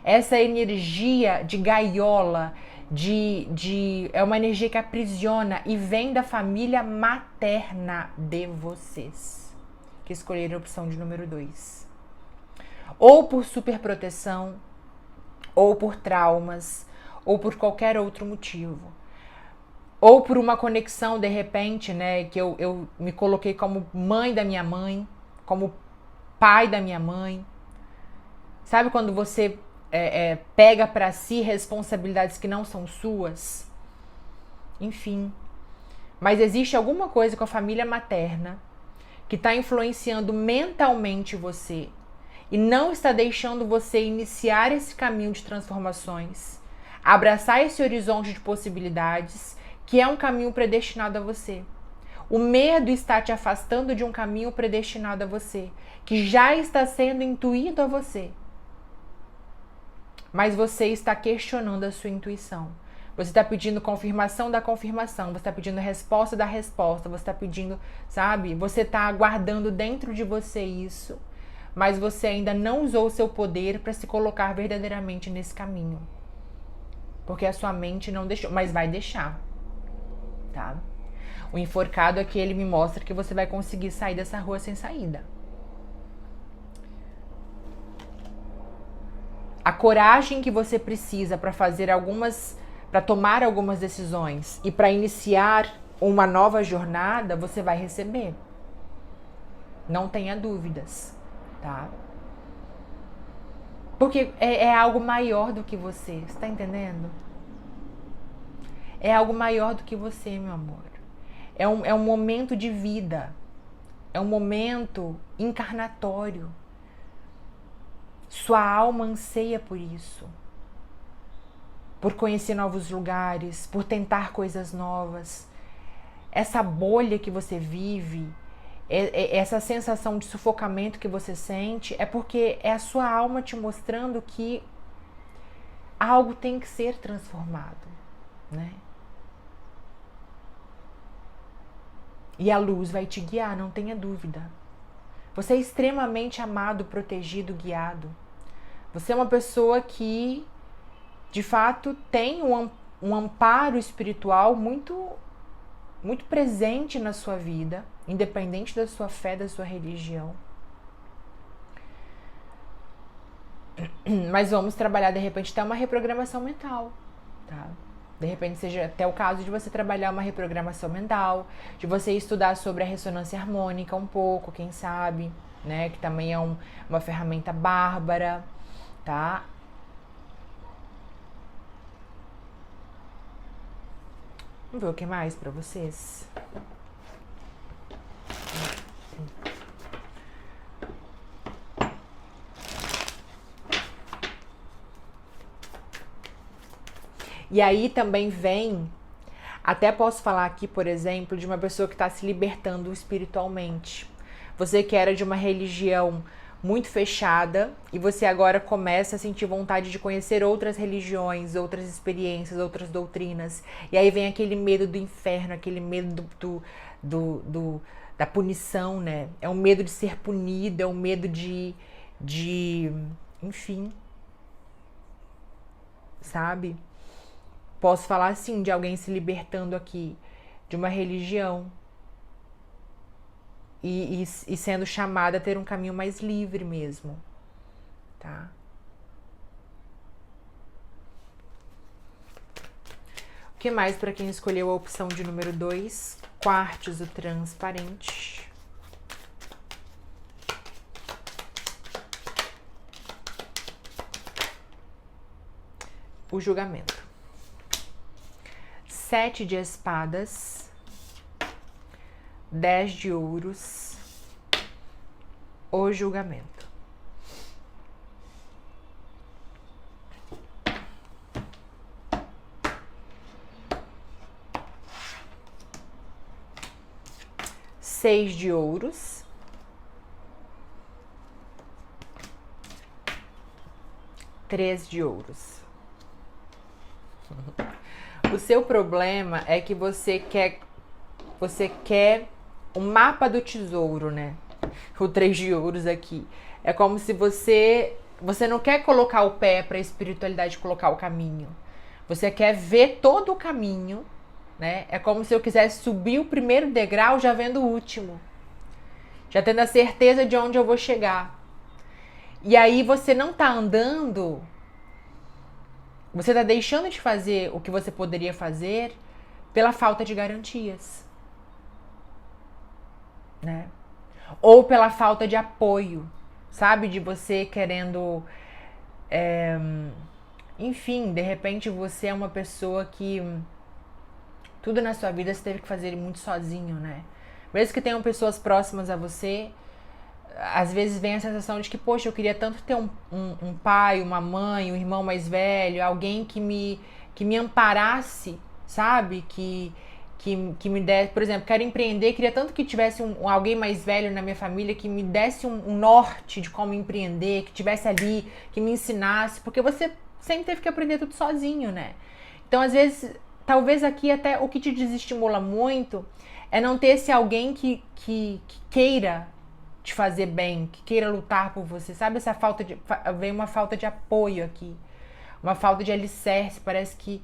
Essa energia de gaiola, é uma energia que aprisiona e vem da família materna de vocês, que escolheram a opção de número 2. Ou por superproteção, ou por traumas, ou por qualquer outro motivo. Ou por uma conexão, de repente, né, que eu me coloquei como mãe da minha mãe, como pai da minha mãe. Sabe quando você pega para si responsabilidades que não são suas? Enfim. Mas existe alguma coisa com a família materna que está influenciando mentalmente você e não está deixando você iniciar esse caminho de transformações, abraçar esse horizonte de possibilidades, que é um caminho predestinado a você. O medo está te afastando de um caminho predestinado a você, que já está sendo intuído a você. Mas você está questionando a sua intuição. Você está pedindo confirmação da confirmação, você está pedindo resposta da resposta, você está pedindo, sabe? Você está aguardando dentro de você isso, mas você ainda não usou o seu poder para se colocar verdadeiramente nesse caminho. Porque a sua mente não deixou, mas vai deixar, tá? O enforcado é que ele me mostra que você vai conseguir sair dessa rua sem saída. A coragem que você precisa para tomar algumas decisões e para iniciar uma nova jornada, você vai receber. Não tenha dúvidas, tá? Porque é algo maior do que você, tá entendendo? É algo maior do que você, meu amor. É um momento de vida. É um momento encarnatório. Sua alma anseia por isso. Por conhecer novos lugares, por tentar coisas novas. Essa bolha que você vive, essa sensação de sufocamento que você sente, é porque é a sua alma te mostrando que algo tem que ser transformado, né? E a luz vai te guiar, não tenha dúvida. Você é extremamente amado, protegido, guiado. Você é uma pessoa que, de fato, tem um amparo espiritual muito muito presente na sua vida, independente da sua fé, da sua religião. Mas vamos trabalhar, de repente, até uma reprogramação mental, tá? De repente seja até o caso de você trabalhar uma reprogramação mental, de você estudar sobre a ressonância harmônica um pouco, quem sabe, né? Que também é uma ferramenta bárbara, tá? Vamos ver o que mais pra vocês? E aí também vem, até posso falar aqui, por exemplo, de uma pessoa que está se libertando espiritualmente. Você que era de uma religião muito fechada e você agora começa a sentir vontade de conhecer outras religiões, outras experiências, outras doutrinas. E aí vem aquele medo do inferno, aquele medo da punição, né? É um medo de ser punido, é um medo de enfim, sabe? Posso falar assim de alguém se libertando aqui de uma religião e sendo chamada a ter um caminho mais livre mesmo, tá? O que mais para quem escolheu a opção de número 2? Quartzo transparente. O julgamento. 7 de espadas, 10 de ouros, o julgamento. Seis de ouros, 3 de ouros. O seu problema é que você quer o mapa do tesouro, né? O 3 de ouros aqui. É como se você não quer colocar o pé para a espiritualidade, colocar o caminho. Você quer ver todo o caminho, né? É como se eu quisesse subir o primeiro degrau já vendo o último. Já tendo a certeza de onde eu vou chegar. E aí você não tá andando, você tá deixando de fazer o que você poderia fazer pela falta de garantias, né? Ou pela falta de apoio, sabe? De você querendo... enfim, de repente você é uma pessoa que tudo na sua vida você teve que fazer muito sozinho, né? Mesmo que tenham pessoas próximas a você, às vezes vem a sensação de que, poxa, eu queria tanto ter um pai, uma mãe, um irmão mais velho, alguém que me amparasse, sabe? Que me desse, por exemplo, quero empreender, queria tanto que tivesse alguém mais velho na minha família que me desse um norte de como empreender, que tivesse ali, que me ensinasse, porque você sempre teve que aprender tudo sozinho, né? Então, às vezes, talvez aqui até o que te desestimula muito é não ter esse alguém que queira te fazer bem, que queira lutar por você, sabe? Vem uma falta de apoio aqui, uma falta de alicerce, parece que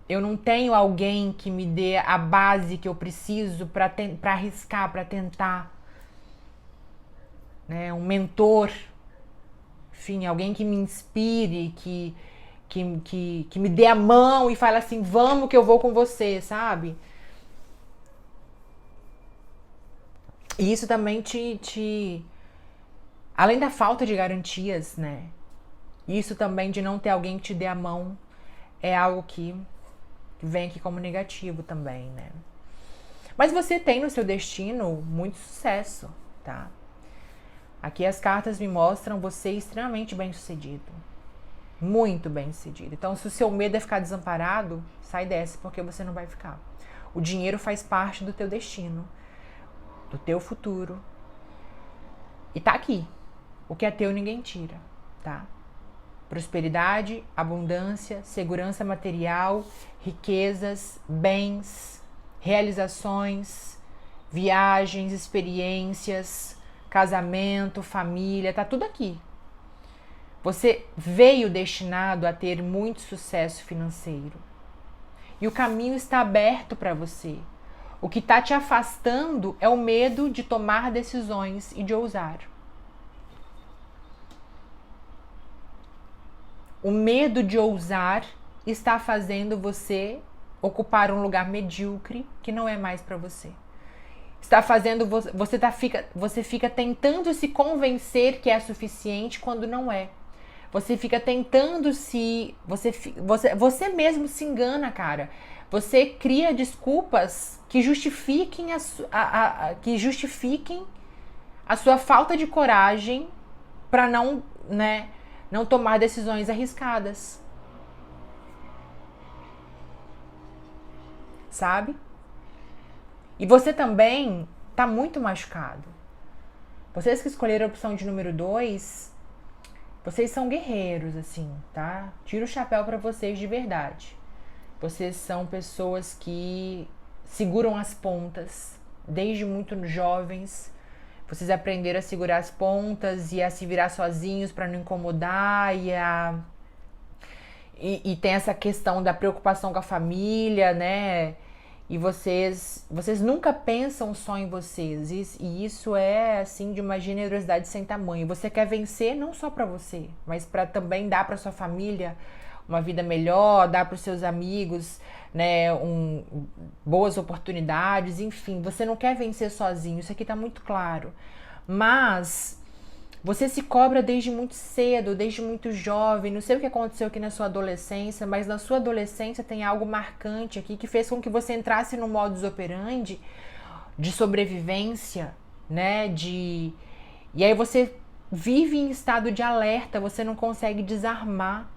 eu não tenho alguém que me dê a base que eu preciso para arriscar, para tentar, né? Um mentor, enfim, alguém que me inspire, que me dê a mão e fale assim, vamos que eu vou com você, sabe? E isso também além da falta de garantias, né? Isso também de não ter alguém que te dê a mão é algo que vem aqui como negativo também, né? Mas você tem no seu destino muito sucesso, tá? Aqui as cartas me mostram você extremamente bem-sucedido. Muito bem-sucedido. Então, se o seu medo é ficar desamparado, sai dessa, porque você não vai ficar. O dinheiro faz parte do teu destino, do teu futuro. E tá aqui. O que é teu ninguém tira, tá? Prosperidade, abundância, segurança material, riquezas, bens, realizações, viagens, experiências, casamento, família, tá tudo aqui. Você veio destinado a ter muito sucesso financeiro. E o caminho está aberto para você. O que está te afastando é o medo de tomar decisões e de ousar. O medo de ousar está fazendo você ocupar um lugar medíocre que não é mais para você. Está fazendo você fica tentando se convencer que é suficiente quando não é. Você fica tentando você mesmo se engana, cara. Você cria desculpas que justifiquem a sua falta de coragem para não tomar decisões arriscadas. Sabe? E você também tá muito machucado. Vocês que escolheram a opção de número 2, vocês são guerreiros, assim, tá? Tiro o chapéu pra vocês de verdade. Vocês são pessoas que seguram as pontas desde muito jovens. Vocês aprenderam a segurar as pontas e a se virar sozinhos pra não incomodar e tem essa questão da preocupação com a família, né? E vocês nunca pensam só em vocês. E isso é, assim, de uma generosidade sem tamanho. Você quer vencer não só para você, mas para também dar para sua família uma vida melhor, dar para os seus amigos, né, boas oportunidades, enfim. Você não quer vencer sozinho, isso aqui tá muito claro. Mas você se cobra desde muito cedo, desde muito jovem. Não sei o que aconteceu aqui na sua adolescência, mas na sua adolescência tem algo marcante aqui que fez com que você entrasse no modus operandi de sobrevivência, né? E aí você vive em estado de alerta, você não consegue desarmar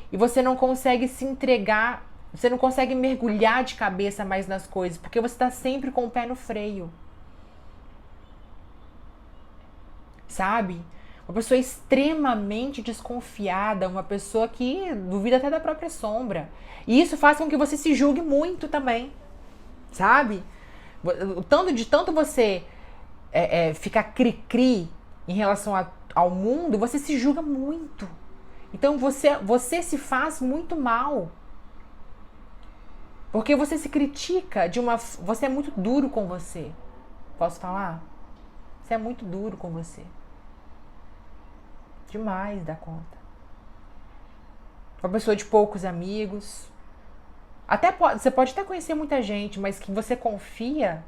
e você não consegue se entregar, você não consegue mergulhar de cabeça mais nas coisas, porque você está sempre com o pé no freio. Sabe? Uma pessoa extremamente desconfiada, uma pessoa que duvida até da própria sombra. E isso faz com que você se julgue muito também, sabe? De tanto você ficar cri-cri em relação ao mundo, você se julga muito. Então você se faz muito mal. Porque você se critica você é muito duro com você. Posso falar? Você é muito duro com você. Demais da conta. Uma pessoa de poucos amigos. Você pode até conhecer muita gente, mas que você confia.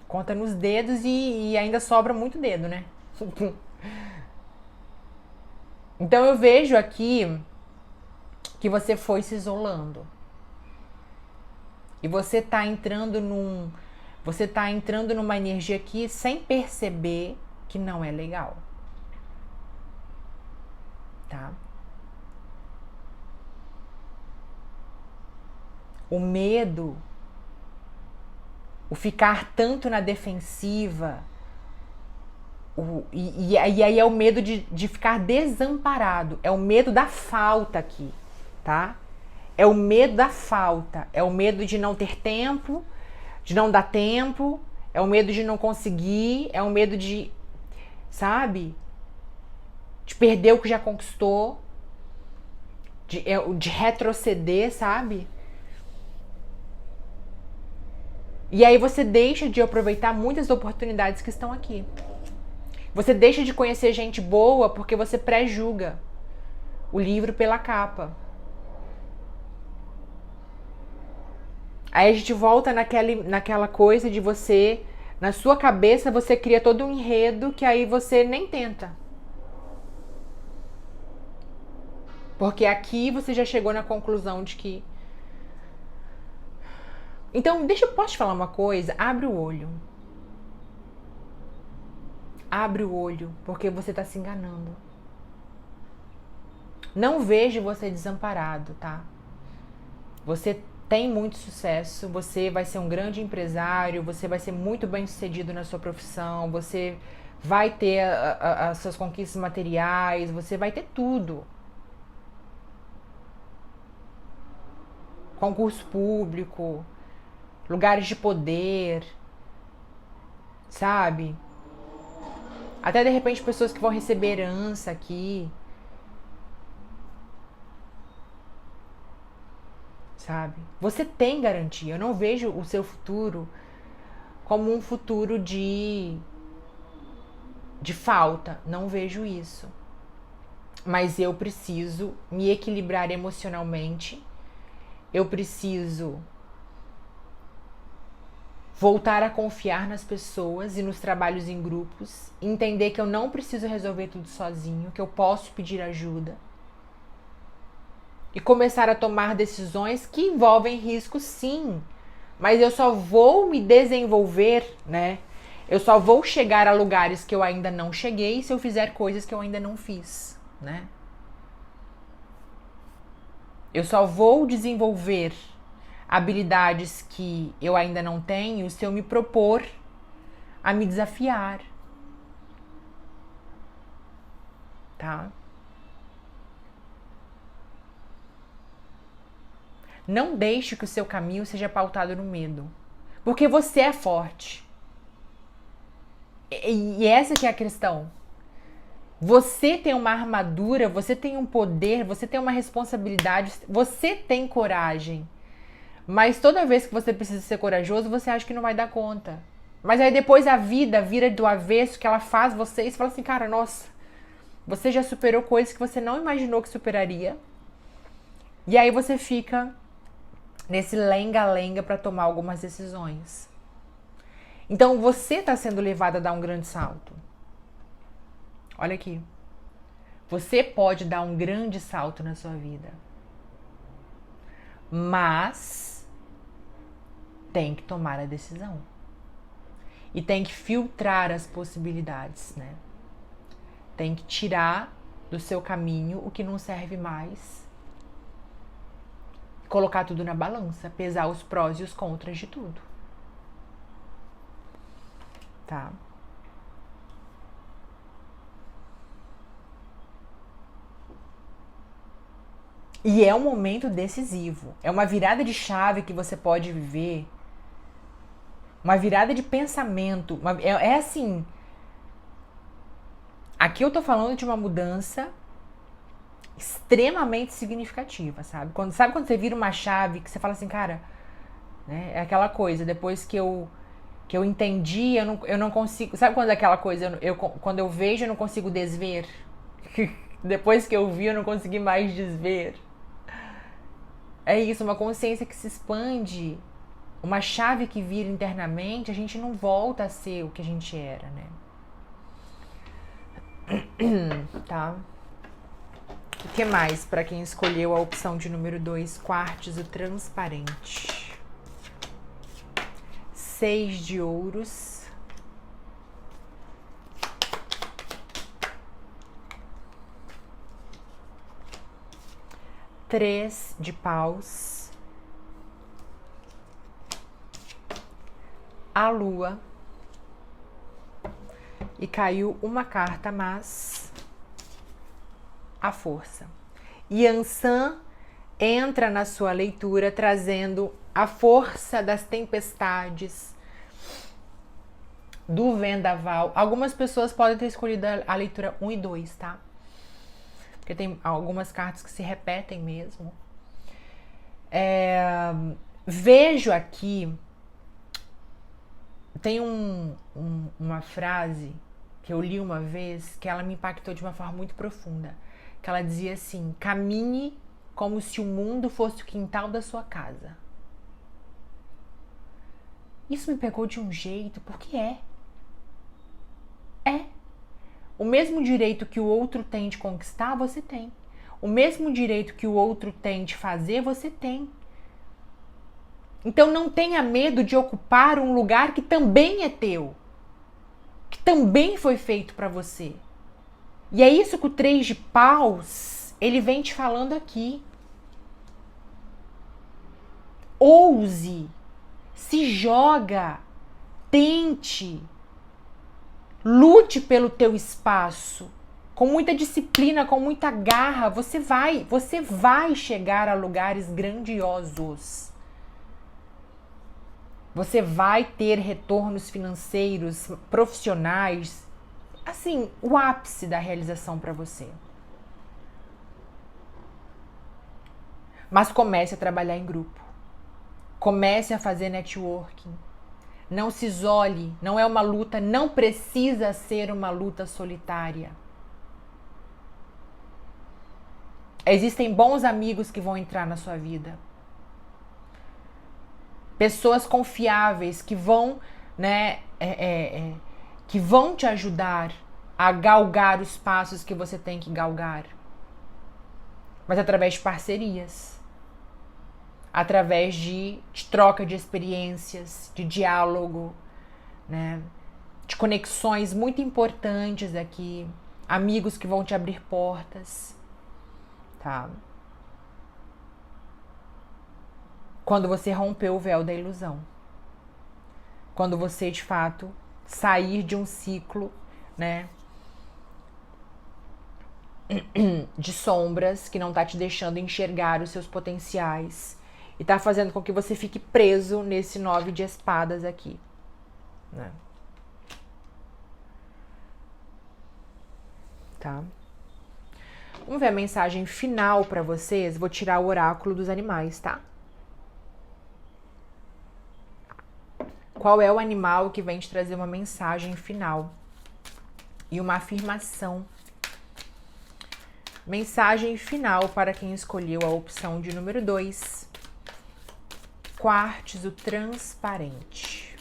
Conta nos dedos e ainda sobra muito dedo, né? Então eu vejo aqui que você foi se isolando. E você tá entrando numa energia aqui sem perceber que não é legal. Tá? O medo, o ficar tanto na defensiva, e aí é o medo de ficar desamparado. É o medo da falta aqui, tá? É o medo da falta. É o medo de não ter tempo, de não dar tempo, é o medo de não conseguir, é o medo de, sabe? De perder o que já conquistou, de retroceder, sabe? E aí você deixa de aproveitar muitas oportunidades que estão aqui. Você deixa de conhecer gente boa porque você pré-julga o livro pela capa. Aí a gente volta naquela coisa de você, na sua cabeça, você cria todo um enredo que aí você nem tenta. Porque aqui você já chegou na conclusão de que... Então, posso te falar uma coisa? Abre o olho. Abre o olho, porque você tá se enganando. Não vejo você desamparado, tá? Você tem muito sucesso, você vai ser um grande empresário, você vai ser muito bem sucedido na sua profissão, você vai ter as suas conquistas materiais, você vai ter tudo. Concurso público, lugares de poder, sabe? Até de repente pessoas que vão receber herança aqui. sabe? Você tem garantia. Eu não vejo o seu futuro como um futuro de falta. Não vejo isso. Mas eu preciso me equilibrar emocionalmente. Eu preciso voltar a confiar nas pessoas e nos trabalhos em grupos. Entender que eu não preciso resolver tudo sozinho, que eu posso pedir ajuda. E começar a tomar decisões que envolvem risco, sim. Mas eu só vou me desenvolver, né? Eu só vou chegar a lugares que eu ainda não cheguei se eu fizer coisas que eu ainda não fiz, né? Eu só vou desenvolver habilidades que eu ainda não tenho se eu me propor a me desafiar, tá? Não deixe que o seu caminho seja pautado no medo, porque você é forte. E essa que é a questão. Você tem uma armadura, você tem um poder, você tem uma responsabilidade, você tem coragem. Mas toda vez que você precisa ser corajoso, você acha que não vai dar conta. Mas aí depois a vida vira do avesso, que ela faz você e você fala assim, cara, nossa, você já superou coisas que você não imaginou que superaria. E aí você fica nesse lenga-lenga para tomar algumas decisões. Então você está sendo levado a dar um grande salto. Olha aqui. Você pode dar um grande salto na sua vida. Mas tem que tomar a decisão. E tem que filtrar as possibilidades, né? Tem que tirar do seu caminho o que não serve mais. Colocar tudo na balança, pesar os prós e os contras de tudo. Tá? E é um momento decisivo. É uma virada de chave que você pode viver. Uma virada de pensamento. É assim. Aqui eu tô falando de uma mudança extremamente significativa, sabe? Sabe quando você vira uma chave que você fala assim, cara, né? É aquela coisa, depois que eu entendi, eu não consigo... Sabe quando é aquela coisa, quando eu vejo eu não consigo desver? Depois que eu vi eu não consegui mais desver. É isso, uma consciência que se expande, uma chave que vira internamente, a gente não volta a ser o que a gente era, né? Tá? O que mais para quem escolheu a opção de número 2, quartzo transparente? 6 de ouros. Três de paus. A lua. E caiu uma carta, mas a força. Yansan entra na sua leitura trazendo a força das tempestades, do vendaval. Algumas pessoas podem ter escolhido a leitura 1 e 2, tá? Porque tem algumas cartas que se repetem mesmo. Vejo aqui, tem uma frase que eu li uma vez, que ela me impactou de uma forma muito profunda. Que ela dizia assim, caminhe como se o mundo fosse o quintal da sua casa. Isso me pegou de um jeito, porque é. O mesmo direito que o outro tem de conquistar, você tem. O mesmo direito que o outro tem de fazer, você tem. Então não tenha medo de ocupar um lugar que também é teu. Que também foi feito para você. E é isso que o 3 de paus, ele vem te falando aqui. Ouse, se joga, tente, lute pelo teu espaço, com muita disciplina, com muita garra, você vai chegar a lugares grandiosos. Você vai ter retornos financeiros, profissionais, assim, o ápice da realização para você. Mas comece a trabalhar em grupo. Comece a fazer networking. Não se isole, não é uma luta, não precisa ser uma luta solitária. Existem bons amigos que vão entrar na sua vida. Pessoas confiáveis que vão, que vão te ajudar a galgar os passos que você tem que galgar. Mas através de parcerias. Através de troca de experiências, de diálogo, né? De conexões muito importantes aqui. Amigos que vão te abrir portas. Tá? Quando você rompeu o véu da ilusão. Quando você, de fato, sair de um ciclo, né, de sombras que não tá te deixando enxergar os seus potenciais e tá fazendo com que você fique preso nesse 9 de espadas aqui, né? Tá? Vamos ver a mensagem final para vocês. Vou tirar o oráculo dos animais, tá? Qual é o animal que vem te trazer uma mensagem final e uma afirmação? Mensagem final para quem escolheu a opção de número 2. Quartzo transparente.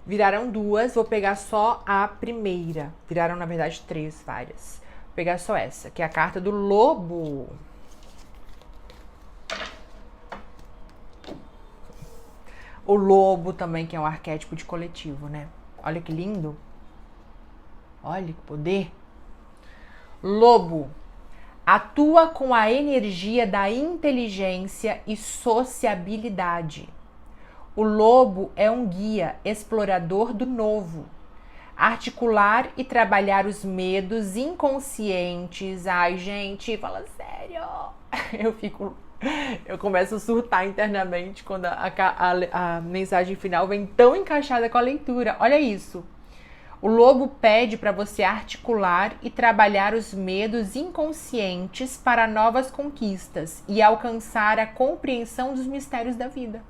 Viraram 2, vou pegar só a primeira. Viraram, na verdade, 3, várias. Vou pegar só essa, que é a carta do lobo. O lobo também, que é um arquétipo de coletivo, né? Olha que lindo. Olha que poder. Lobo atua com a energia da inteligência e sociabilidade. O lobo é um guia explorador do novo. Articular e trabalhar os medos inconscientes. Ai, gente, fala sério. Eu começo a surtar internamente quando a mensagem final vem tão encaixada com a leitura. Olha isso. O lobo pede para você articular e trabalhar os medos inconscientes para novas conquistas e alcançar a compreensão dos mistérios da vida.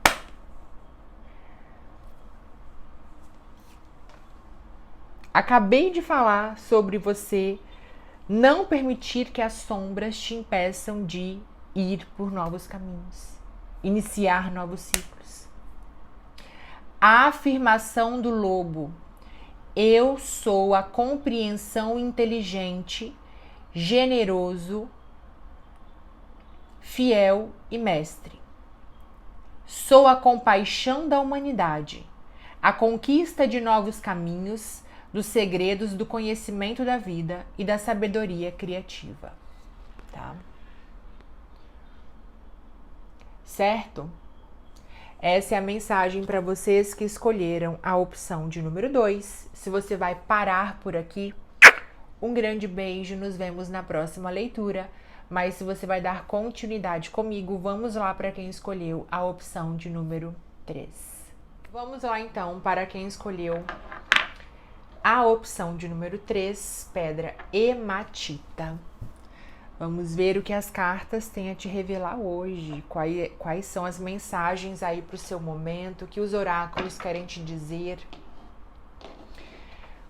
Acabei de falar sobre você não permitir que as sombras te impeçam de ir por novos caminhos, iniciar novos ciclos. A afirmação do lobo: eu sou a compreensão inteligente, generoso, fiel e mestre. Sou a compaixão da humanidade, a conquista de novos caminhos, dos segredos do conhecimento da vida e da sabedoria criativa, tá? Certo? Essa é a mensagem para vocês que escolheram a opção de número 2. Se você vai parar por aqui, um grande beijo, nos vemos na próxima leitura. Mas se você vai dar continuidade comigo, vamos lá para quem escolheu a opção de número 3. Vamos lá então para quem escolheu a opção de número 3, pedra hematita. Vamos ver o que as cartas têm a te revelar hoje. Quais são as mensagens aí para o seu momento, o que os oráculos querem te dizer.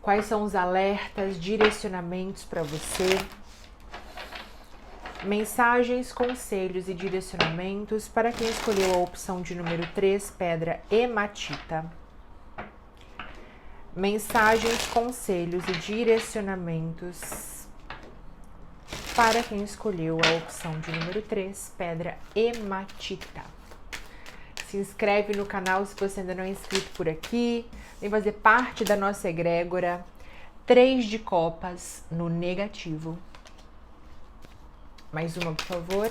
Quais são os alertas, direcionamentos para você. Mensagens, conselhos e direcionamentos para quem escolheu a opção de número 3, pedra hematita. Mensagens, conselhos e direcionamentos para quem escolheu a opção de número 3, pedra hematita. Se inscreve no canal se você ainda não é inscrito por aqui. Vem fazer parte da nossa egrégora. 3 de copas no negativo. Mais uma, por favor.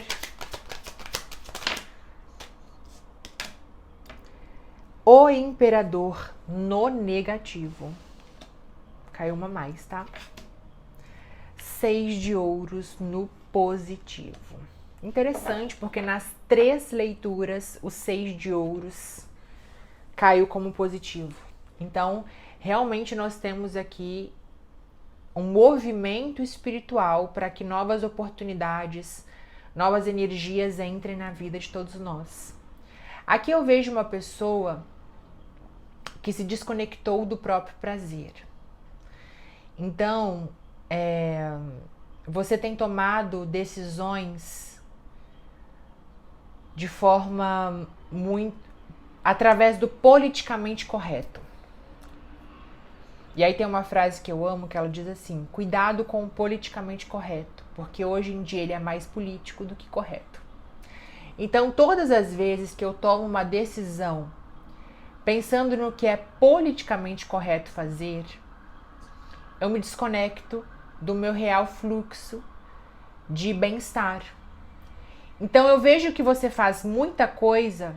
O imperador no negativo. Caiu uma mais, tá? 6 de ouros no positivo. Interessante, porque nas 3 leituras, o 6 de ouros caiu como positivo. Então, realmente nós temos aqui um movimento espiritual para que novas oportunidades, novas energias entrem na vida de todos nós. Aqui eu vejo uma pessoa que se desconectou do próprio prazer. Então, você tem tomado decisões de forma muito através do politicamente correto. E aí tem uma frase que eu amo, que ela diz assim: cuidado com o politicamente correto, porque hoje em dia ele é mais político do que correto. Então, todas as vezes que eu tomo uma decisão pensando no que é politicamente correto fazer, eu me desconecto do meu real fluxo de bem-estar. Então eu vejo que você faz muita coisa,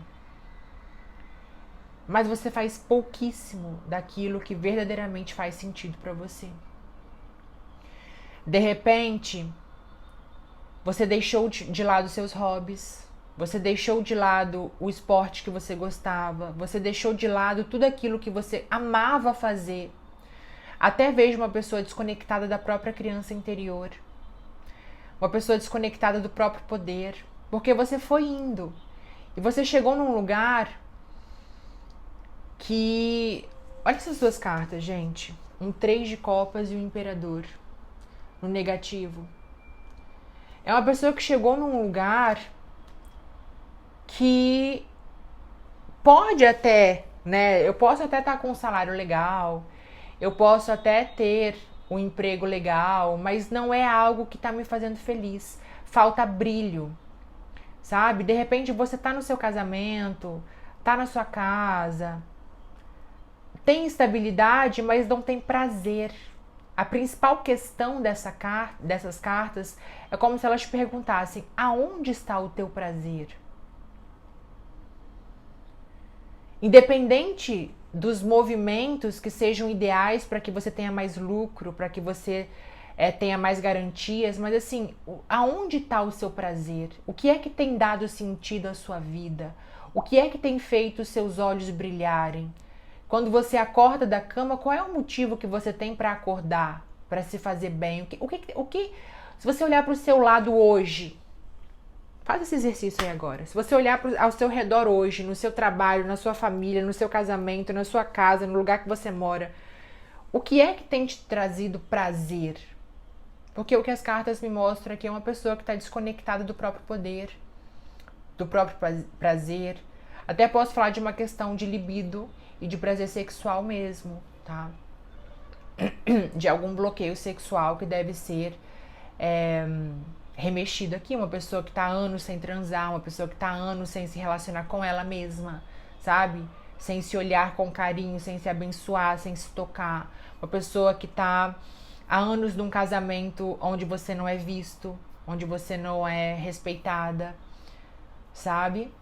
mas você faz pouquíssimo daquilo que verdadeiramente faz sentido para você. De repente, você deixou de lado seus hobbies, você deixou de lado o esporte que você gostava, você deixou de lado tudo aquilo que você amava fazer. Até vejo uma pessoa desconectada da própria criança interior, uma pessoa desconectada do próprio poder, porque você foi indo e você chegou num lugar que... Olha essas duas cartas, gente. Um 3 de copas e um imperador no negativo. É uma pessoa que chegou num lugar que pode até, né? Eu posso até estar com um salário legal, eu posso até ter um emprego legal, mas não é algo que está me fazendo feliz. Falta brilho, sabe? De repente você tá no seu casamento, tá na sua casa, tem estabilidade, mas não tem prazer. A principal questão dessas cartas é como se elas te perguntassem: aonde está o teu prazer? Independente dos movimentos que sejam ideais para que você tenha mais lucro, para que você tenha mais garantias, mas assim, aonde está o seu prazer? O que é que tem dado sentido à sua vida? O que é que tem feito os seus olhos brilharem? Quando você acorda da cama, qual é o motivo que você tem para acordar, para se fazer bem? Se você olhar para o seu lado hoje, faz esse exercício aí agora. Se você olhar ao seu redor hoje, no seu trabalho, na sua família, no seu casamento, na sua casa, no lugar que você mora, o que é que tem te trazido prazer? Porque o que as cartas me mostram aqui é uma pessoa que está desconectada do próprio poder, do próprio prazer. Até posso falar de uma questão de libido e de prazer sexual mesmo, tá? De algum bloqueio sexual que deve ser remexido aqui. Uma pessoa que tá há anos sem transar, uma pessoa que tá há anos sem se relacionar com ela mesma, sabe? Sem se olhar com carinho, sem se abençoar, sem se tocar. Uma pessoa que tá há anos num casamento onde você não é visto, onde você não é respeitada, sabe?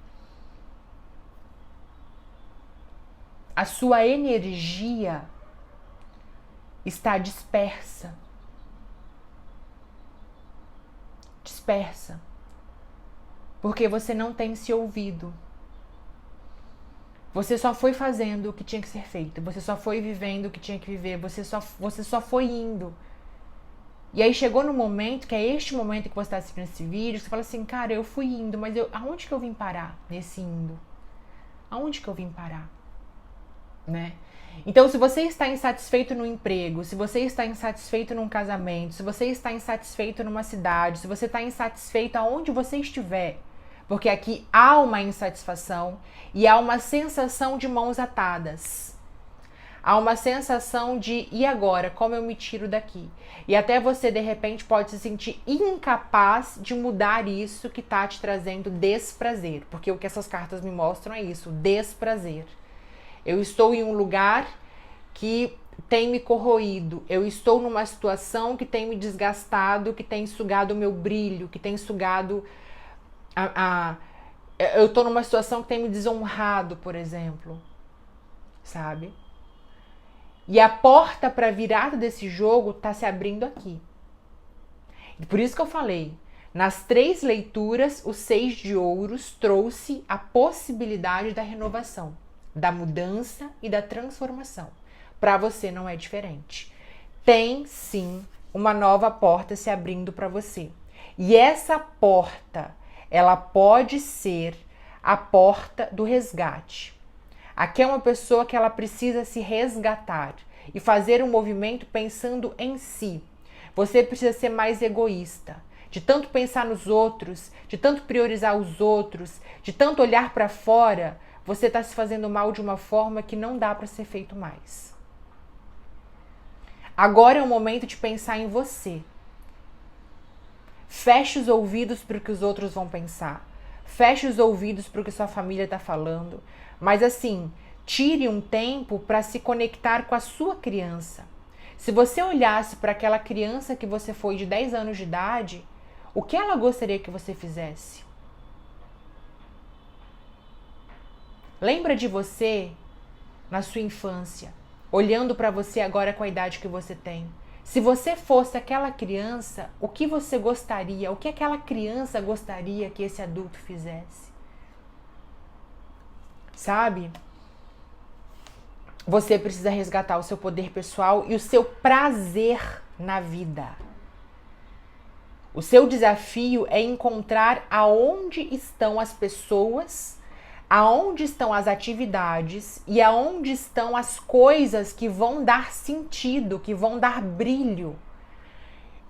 A sua energia está dispersa. Dispersa. Porque você não tem se ouvido. Você só foi fazendo o que tinha que ser feito. Você só foi vivendo o que tinha que viver. Você só foi indo. E aí chegou no momento, que é este momento que você está assistindo esse vídeo, você fala assim: cara, eu fui indo, mas aonde que eu vim parar nesse indo? Aonde que eu vim parar? Né? Então, se você está insatisfeito no emprego, se você está insatisfeito num casamento, se você está insatisfeito numa cidade, se você está insatisfeito aonde você estiver, porque aqui há uma insatisfação e há uma sensação de mãos atadas. Há uma sensação de, e agora? Como eu me tiro daqui? E até você, de repente, pode se sentir incapaz de mudar isso que está te trazendo desprazer. Porque o que essas cartas me mostram é isso, desprazer. Eu estou em um lugar que tem me corroído. Eu estou numa situação que tem me desgastado, que tem sugado o meu brilho, que tem sugado eu estou numa situação que tem me desonrado, por exemplo. Sabe? E a porta para a virada desse jogo está se abrindo aqui. Por isso que eu falei, nas 3 leituras, o 6 de ouros trouxe a possibilidade da renovação, da mudança e da transformação. Para você não é diferente. Tem sim uma nova porta se abrindo para você. E essa porta, ela pode ser a porta do resgate. Aqui é uma pessoa que ela precisa se resgatar e fazer um movimento pensando em si. Você precisa ser mais egoísta. De tanto pensar nos outros, de tanto priorizar os outros, de tanto olhar para fora, você está se fazendo mal de uma forma que não dá para ser feito mais. Agora é o momento de pensar em você. Feche os ouvidos para o que os outros vão pensar. Feche os ouvidos para o que sua família está falando. Mas assim, tire um tempo para se conectar com a sua criança. Se você olhasse para aquela criança que você foi de 10 anos de idade, o que ela gostaria que você fizesse? Lembra de você na sua infância, olhando para você agora com a idade que você tem. Se você fosse aquela criança, o que você gostaria, o que aquela criança gostaria que esse adulto fizesse? Sabe? Você precisa resgatar o seu poder pessoal e o seu prazer na vida. O seu desafio é encontrar aonde estão as pessoas, aonde estão as atividades e aonde estão as coisas que vão dar sentido, que vão dar brilho.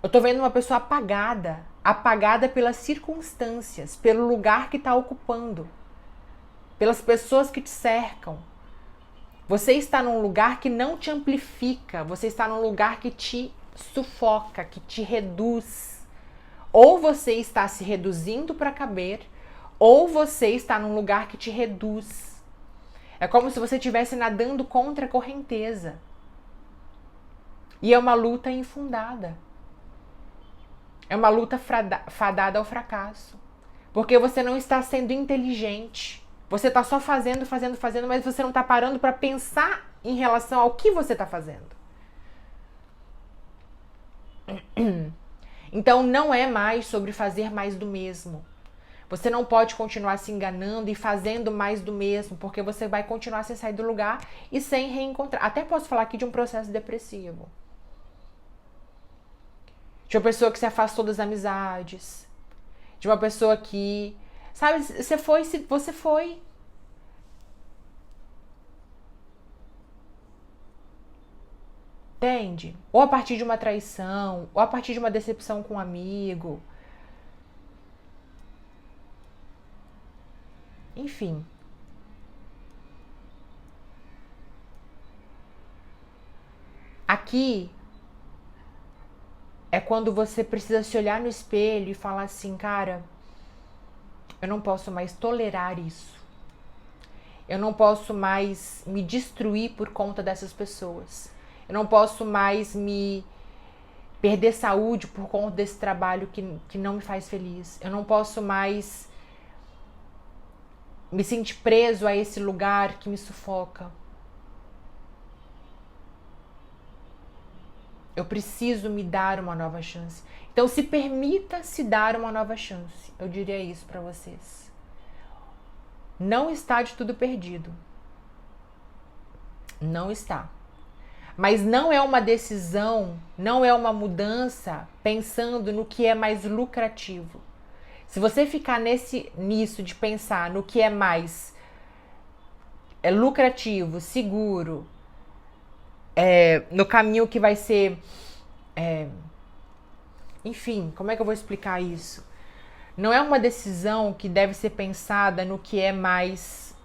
Eu tô vendo uma pessoa apagada, apagada pelas circunstâncias, pelo lugar que está ocupando, pelas pessoas que te cercam. Você está num lugar que não te amplifica, você está num lugar que te sufoca, que te reduz. Ou você está se reduzindo para caber, ou você está num lugar que te reduz. É como se você estivesse nadando contra a correnteza. E é uma luta infundada. É uma luta fadada ao fracasso. Porque você não está sendo inteligente. Você está só fazendo, mas você não está parando para pensar em relação ao que você está fazendo. Então não é mais sobre fazer mais do mesmo. Você não pode continuar se enganando e fazendo mais do mesmo, porque você vai continuar sem sair do lugar e sem reencontrar. Até posso falar aqui de um processo depressivo. De uma pessoa que se afastou das amizades. De uma pessoa que... Sabe, você foi. Entende? Ou a partir de uma traição, ou a partir de uma decepção com um amigo. Enfim. Aqui é quando você precisa se olhar no espelho e falar assim, cara, eu não posso mais tolerar isso. Eu não posso mais me destruir por conta dessas pessoas. Eu não posso mais me perder saúde por conta desse trabalho que não me faz feliz. Eu não posso mais me sentir preso a esse lugar que me sufoca. Eu preciso me dar uma nova chance. Então se permita se dar uma nova chance. Eu diria isso para vocês. Não está de tudo perdido. Não está. Mas não é uma decisão, não é uma mudança pensando no que é mais lucrativo. Se você ficar nisso de pensar no que é mais lucrativo, seguro, no caminho que vai ser... enfim, como é que eu vou explicar isso? Não é uma decisão que deve ser pensada no que é mais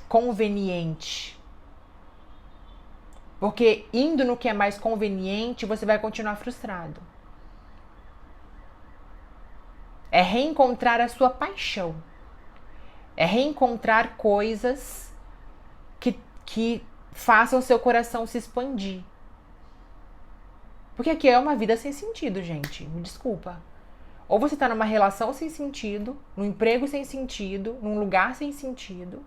conveniente. Porque indo no que é mais conveniente, você vai continuar frustrado. É reencontrar a sua paixão. É reencontrar coisas que façam o seu coração se expandir. Porque aqui é uma vida sem sentido, gente. Me desculpa. Ou você tá numa relação sem sentido, num emprego sem sentido, num lugar sem sentido.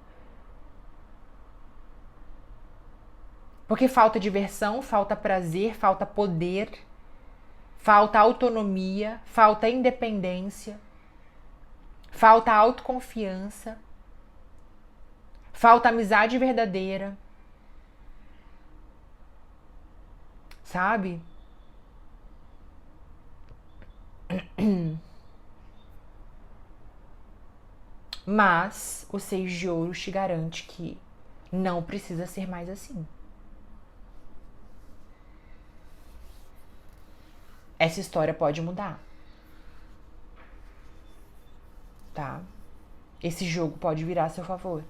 Porque falta diversão, falta prazer, falta poder, falta autonomia, falta independência, falta autoconfiança, falta amizade verdadeira, sabe? Mas o 6 de ouros te garante que não precisa ser mais assim. Essa história pode mudar. Tá? Esse jogo pode virar a seu favor.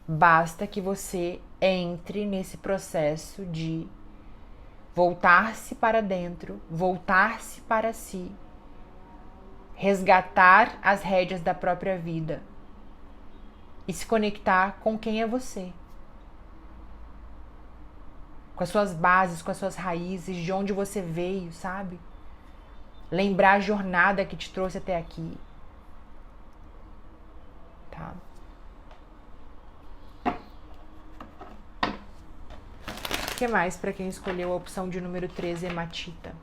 Basta que você entre nesse processo de voltar-se para dentro, voltar-se para si, resgatar as rédeas da própria vida e se conectar com quem é você. Com as suas bases, com as suas raízes, de onde você veio, sabe? Lembrar a jornada que te trouxe até aqui. Tá? O que mais para quem escolheu a opção de número 13, hematita?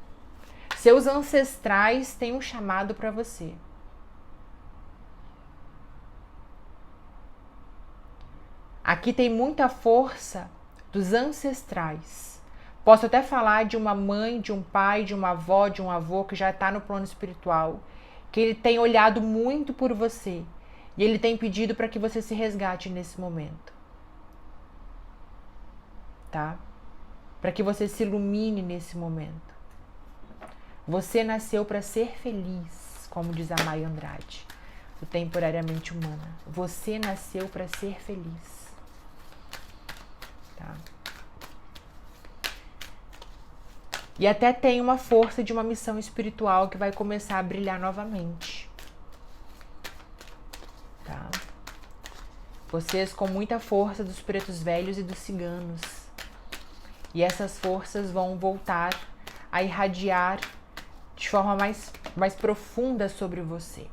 Seus ancestrais têm um chamado para você. Aqui tem muita força dos ancestrais. Posso até falar de uma mãe, de um pai, de uma avó, de um avô que já está no plano espiritual, que ele tem olhado muito por você e ele tem pedido para que você se resgate nesse momento. Tá? Para que você se ilumine nesse momento. Você nasceu para ser feliz, como diz a Maya Andrade, do Temporariamente Humana. Você nasceu para ser feliz. Tá? E até tem uma força de uma missão espiritual que vai começar a brilhar novamente. Tá? Vocês com muita força dos pretos velhos e dos ciganos. E essas forças vão voltar a irradiar de forma mais profunda sobre você.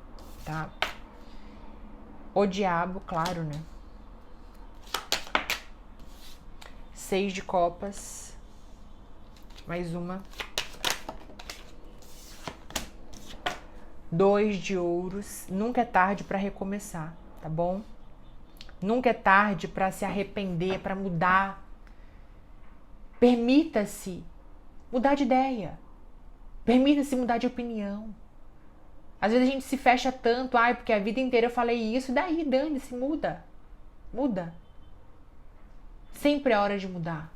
Tá? O diabo, claro, né? 6 de copas, mais uma, 2 de ouros. Nunca é tarde para recomeçar, tá bom? Nunca é tarde para se arrepender, para mudar. Permita-se mudar de ideia, permita-se mudar de opinião. Às vezes a gente se fecha tanto, porque a vida inteira eu falei isso, daí dane-se, muda, muda. Sempre é hora de mudar.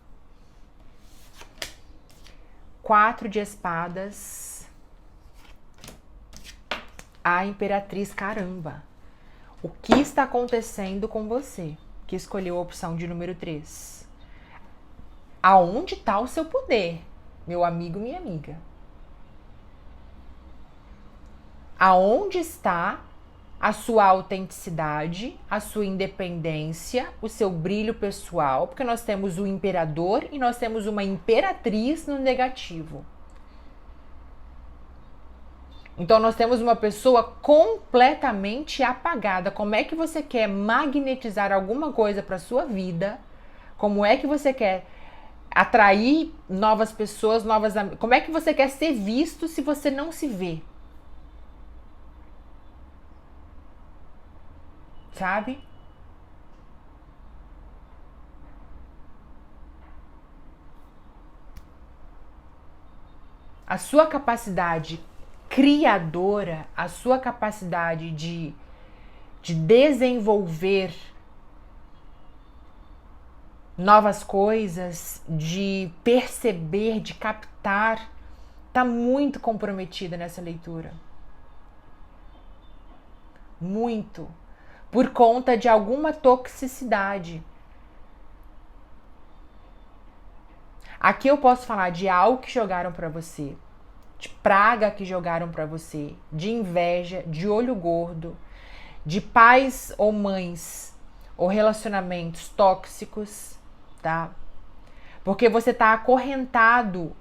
4 de espadas. A imperatriz, caramba. O que está acontecendo com você que escolheu a opção de número 3? Aonde está o seu poder, meu amigo, minha amiga? Aonde está a sua autenticidade, a sua independência, o seu brilho pessoal, porque nós temos o imperador e nós temos uma imperatriz no negativo. Então nós temos uma pessoa completamente apagada. Como é que você quer magnetizar alguma coisa para sua vida? Como é que você quer atrair novas pessoas, como é que você quer ser visto se você não se vê? Sabe? A sua capacidade criadora, a sua capacidade de desenvolver novas coisas, de perceber, de captar, está muito comprometida nessa leitura. Muito. Por conta de alguma toxicidade. Aqui eu posso falar de algo que jogaram para você, de praga que jogaram para você, de inveja, de olho gordo, de pais ou mães ou relacionamentos tóxicos, tá? Porque você está acorrentado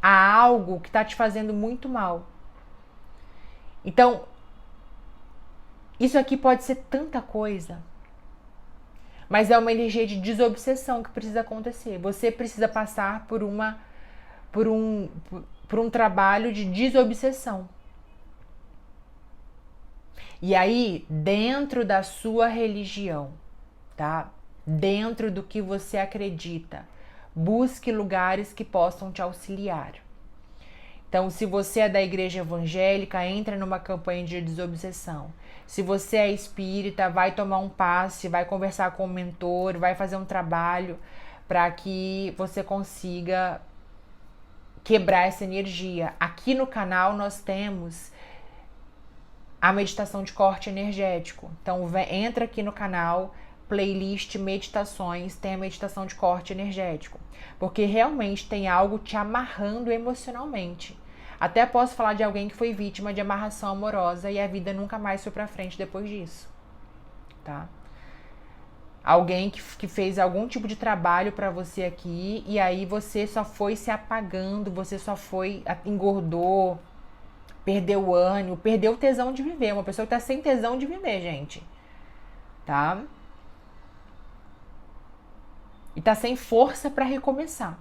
a algo que está te fazendo muito mal. Então, isso aqui pode ser tanta coisa, mas é uma energia de desobsessão que precisa acontecer. Você precisa passar por por um trabalho de desobsessão. E aí, dentro da sua religião, tá? Dentro do que você acredita, busque lugares que possam te auxiliar. Então, se você é da igreja evangélica, entra numa campanha de desobsessão. Se você é espírita, vai tomar um passe, vai conversar com o mentor, vai fazer um trabalho para que você consiga quebrar essa energia. Aqui no canal nós temos a meditação de corte energético. Então entra aqui no canal, playlist meditações, tem a meditação de corte energético. Porque realmente tem algo te amarrando emocionalmente. Até posso falar de alguém que foi vítima de amarração amorosa e a vida nunca mais foi pra frente depois disso, tá? Alguém que fez algum tipo de trabalho pra você aqui e aí você só foi se apagando, você só foi, engordou, perdeu o ânimo, perdeu o tesão de viver. Uma pessoa que tá sem tesão de viver, gente. Tá? E tá sem força para recomeçar.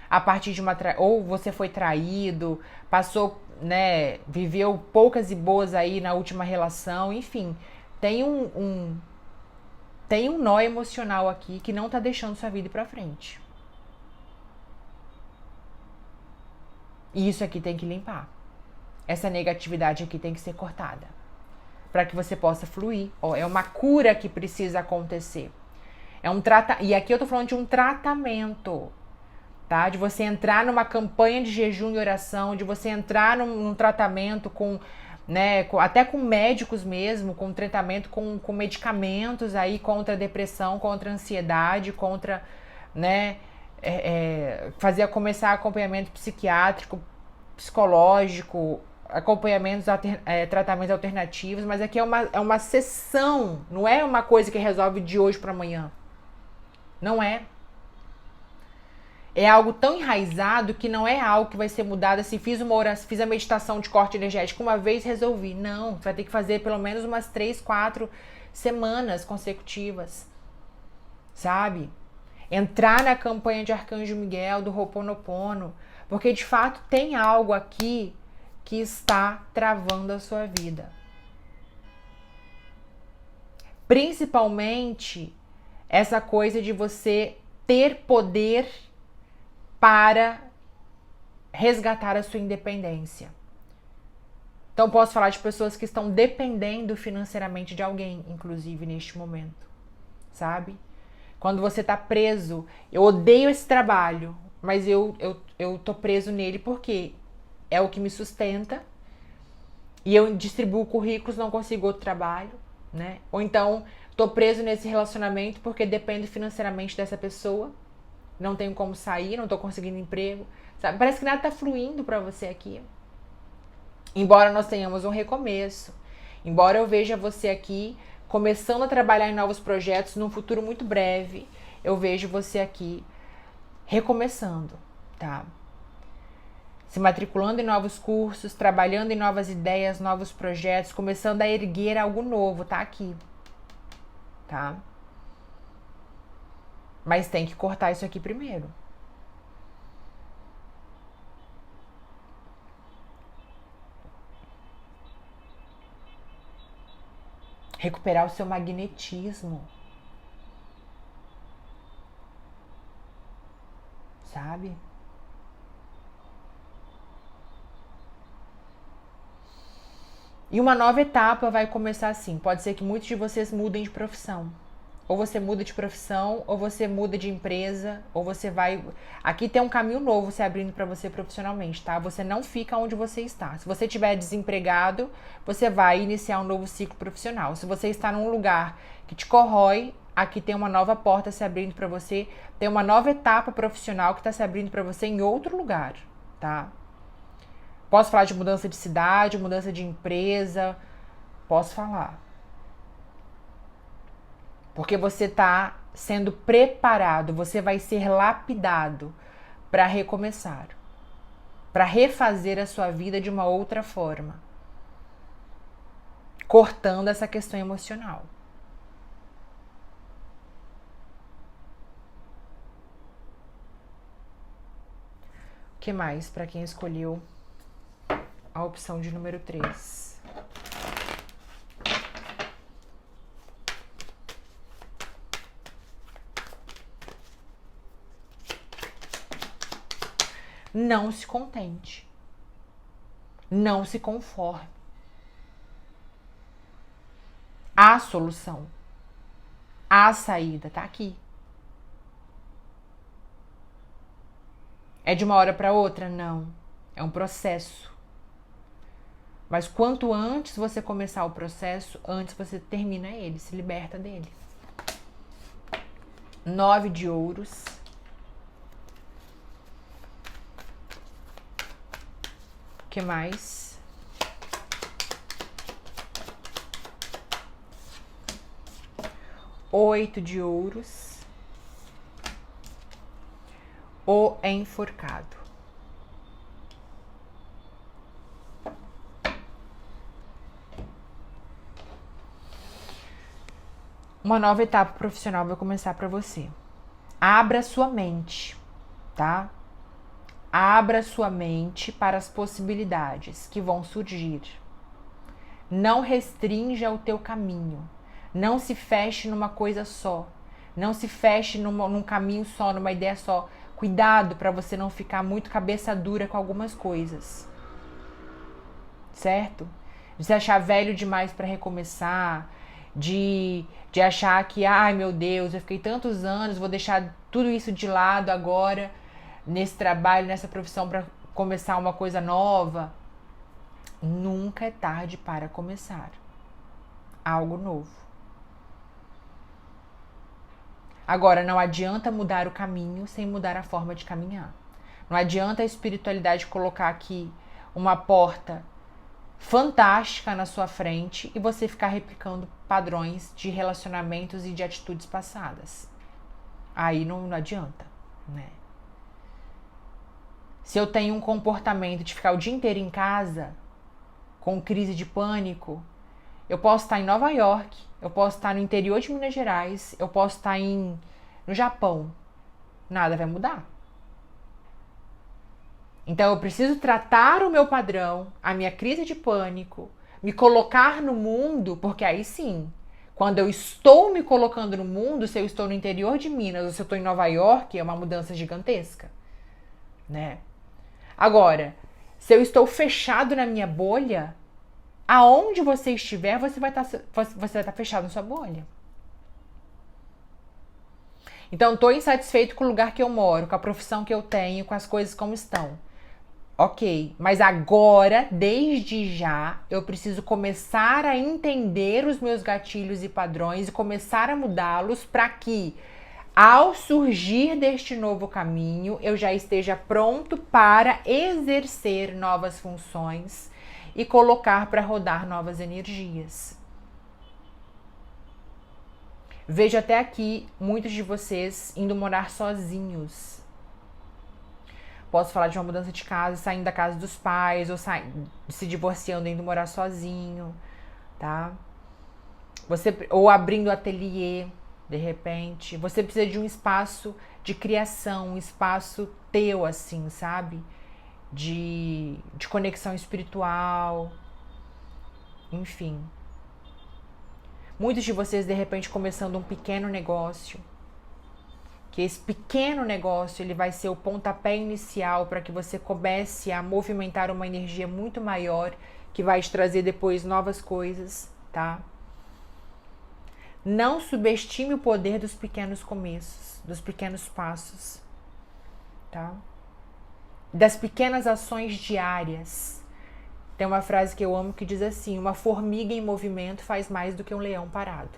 A partir de ou você foi traído, passou, né, viveu poucas e boas aí na última relação, enfim, tem tem um nó emocional aqui que não tá deixando sua vida ir pra frente. E isso aqui tem que limpar. Essa negatividade aqui tem que ser cortada para que você possa fluir. Ó, é uma cura que precisa acontecer. E aqui eu tô falando de um tratamento, tá? De você entrar numa campanha de jejum e oração, de você entrar num tratamento com, né, até com médicos mesmo, com tratamento com medicamentos aí contra a depressão, contra a ansiedade, contra, né, começar acompanhamento psiquiátrico, psicológico, acompanhamentos, tratamentos alternativos, mas aqui é uma sessão, não é uma coisa que resolve de hoje para amanhã. Não é. É algo tão enraizado que não é algo que vai ser mudado assim, fiz a meditação de corte energético uma vez, resolvi. Não, você vai ter que fazer pelo menos umas 3, 4 semanas consecutivas, sabe? Entrar na campanha de Arcanjo Miguel, do Ho'oponopono, porque de fato tem algo aqui que está travando a sua vida. Principalmente essa coisa de você ter poder para resgatar a sua independência. Então posso falar de pessoas que estão dependendo financeiramente de alguém, inclusive neste momento, sabe? Quando você tá preso, eu odeio esse trabalho, mas eu tô preso nele porque é o que me sustenta e eu distribuo currículos, não consigo outro trabalho, né? Ou então tô preso nesse relacionamento porque dependo financeiramente dessa pessoa, não tenho como sair, não tô conseguindo emprego, sabe? Parece que nada tá fluindo pra você aqui. Embora nós tenhamos um recomeço, embora eu veja você aqui começando a trabalhar em novos projetos num futuro muito breve, eu vejo você aqui recomeçando, tá? Se matriculando em novos cursos, trabalhando em novas ideias, novos projetos, começando a erguer algo novo, tá aqui, tá? Mas tem que cortar isso aqui primeiro. Recuperar o seu magnetismo. Sabe? E uma nova etapa vai começar assim. Pode ser que muitos de vocês mudem de profissão. Ou você muda de profissão, ou você muda de empresa, ou você vai... Aqui tem um caminho novo se abrindo para você profissionalmente, tá? Você não fica onde você está. Se você estiver desempregado, você vai iniciar um novo ciclo profissional. Se você está num lugar que te corrói, aqui tem uma nova porta se abrindo para você. Tem uma nova etapa profissional que está se abrindo para você em outro lugar, tá? Posso falar de mudança de cidade, mudança de empresa. Posso falar. Porque você está sendo preparado, você vai ser lapidado para recomeçar, para refazer a sua vida de uma outra forma, cortando essa questão emocional. que mais para quem escolheu a opção de número 3? Não se contente. Não se conforme. A solução, a saída tá aqui. É de uma hora para outra? Não. É um processo. Mas quanto antes você começar o processo, antes você termina ele, se liberta dele. 9 de ouros. O que mais? Oito de ouros. O enforcado. Uma nova etapa profissional vai começar para você. Abra sua mente, tá? Abra sua mente para as possibilidades que vão surgir. Não restrinja o teu caminho. Não se feche numa coisa só. Não se feche num caminho só, numa ideia só. Cuidado para você não ficar muito cabeça dura com algumas coisas. Certo? De se achar velho demais para recomeçar. De achar que, ai meu Deus, eu fiquei tantos anos, vou deixar tudo isso de lado agora, nesse trabalho, nessa profissão, para começar uma coisa nova. Nunca é tarde para começar algo novo. Agora, não adianta mudar o caminho sem mudar a forma de caminhar. Não adianta a espiritualidade colocar aqui uma porta fantástica na sua frente e você ficar replicando padrões de relacionamentos e de atitudes passadas. Aí não adianta, né? Se eu tenho um comportamento de ficar o dia inteiro em casa, com crise de pânico, eu posso estar em Nova York, eu posso estar no interior de Minas Gerais, eu posso estar no Japão. Nada vai mudar. Então eu preciso tratar o meu padrão, a minha crise de pânico, me colocar no mundo, porque aí sim, quando eu estou me colocando no mundo, se eu estou no interior de Minas ou se eu estou em Nova York, é uma mudança gigantesca, né? Agora, se eu estou fechado na minha bolha, aonde você estiver, você vai estar fechado na sua bolha. Então, estou insatisfeito com o lugar que eu moro, com a profissão que eu tenho, com as coisas como estão. Ok, mas agora, desde já, eu preciso começar a entender os meus gatilhos e padrões e começar a mudá-los para que, ao surgir deste novo caminho, eu já esteja pronto para exercer novas funções e colocar para rodar novas energias. Vejo até aqui muitos de vocês indo morar sozinhos. Posso falar de uma mudança de casa, saindo da casa dos pais, ou se divorciando, indo morar sozinho, tá? Ou abrindo ateliê, de repente. Você precisa de um espaço de criação, um espaço teu, assim, sabe? De conexão espiritual, enfim. Muitos de vocês, de repente, começando um pequeno negócio, que esse pequeno negócio ele vai ser o pontapé inicial para que você comece a movimentar uma energia muito maior, que vai te trazer depois novas coisas, tá? Não subestime o poder dos pequenos começos, dos pequenos passos, tá? Das pequenas ações diárias. Tem uma frase que eu amo que diz assim: uma formiga em movimento faz mais do que um leão parado.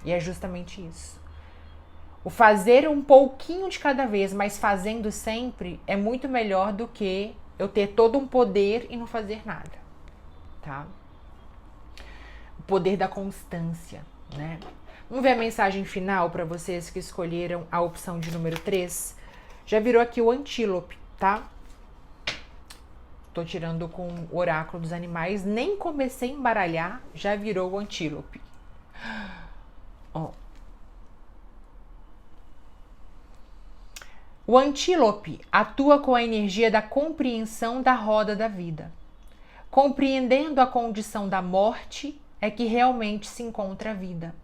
E é justamente isso. O fazer um pouquinho de cada vez, mas fazendo sempre, é muito melhor do que eu ter todo um poder e não fazer nada, tá? O poder da constância, né? Vamos ver a mensagem final para vocês que escolheram a opção de número 3. Já virou aqui o antílope, tá? Tô tirando com o oráculo dos animais, nem comecei a embaralhar, já virou o antílope. Ó. O antílope atua com a energia da compreensão da roda da vida. Compreendendo a condição da morte é que realmente se encontra a vida.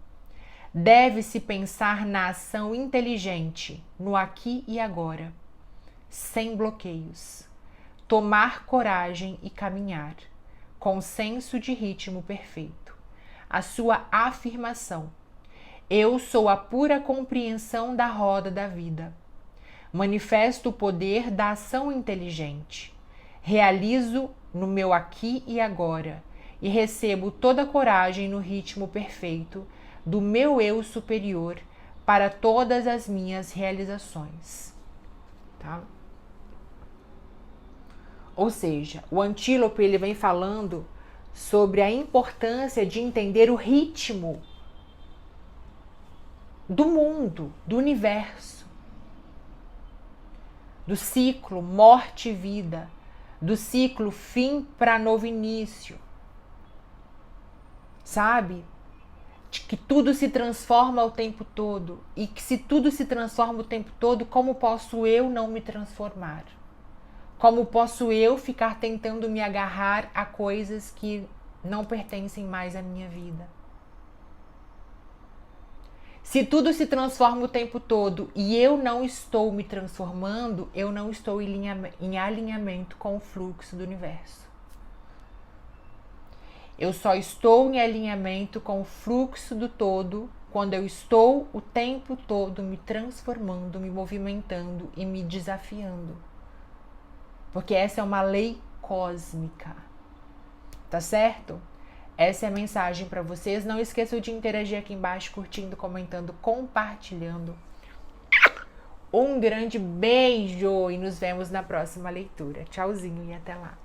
Deve-se pensar na ação inteligente, no aqui e agora, sem bloqueios. Tomar coragem e caminhar, com senso de ritmo perfeito. A sua afirmação: eu sou a pura compreensão da roda da vida. Manifesto o poder da ação inteligente. Realizo no meu aqui e agora e recebo toda a coragem no ritmo perfeito do meu eu superior para todas as minhas realizações. Tá? Ou seja, o antílope ele vem falando sobre a importância de entender o ritmo do mundo, do universo, do ciclo morte e vida, do ciclo fim para novo início, sabe? De que tudo se transforma o tempo todo e que se tudo se transforma o tempo todo, como posso eu não me transformar? Como posso eu ficar tentando me agarrar a coisas que não pertencem mais à minha vida? Se tudo se transforma o tempo todo e eu não estou me transformando, eu não estou em alinhamento com o fluxo do universo. Eu só estou em alinhamento com o fluxo do todo quando eu estou o tempo todo me transformando, me movimentando e me desafiando. Porque essa é uma lei cósmica. Tá certo? Essa é a mensagem para vocês. Não esqueçam de interagir aqui embaixo, curtindo, comentando, compartilhando. Um grande beijo e nos vemos na próxima leitura. Tchauzinho e até lá.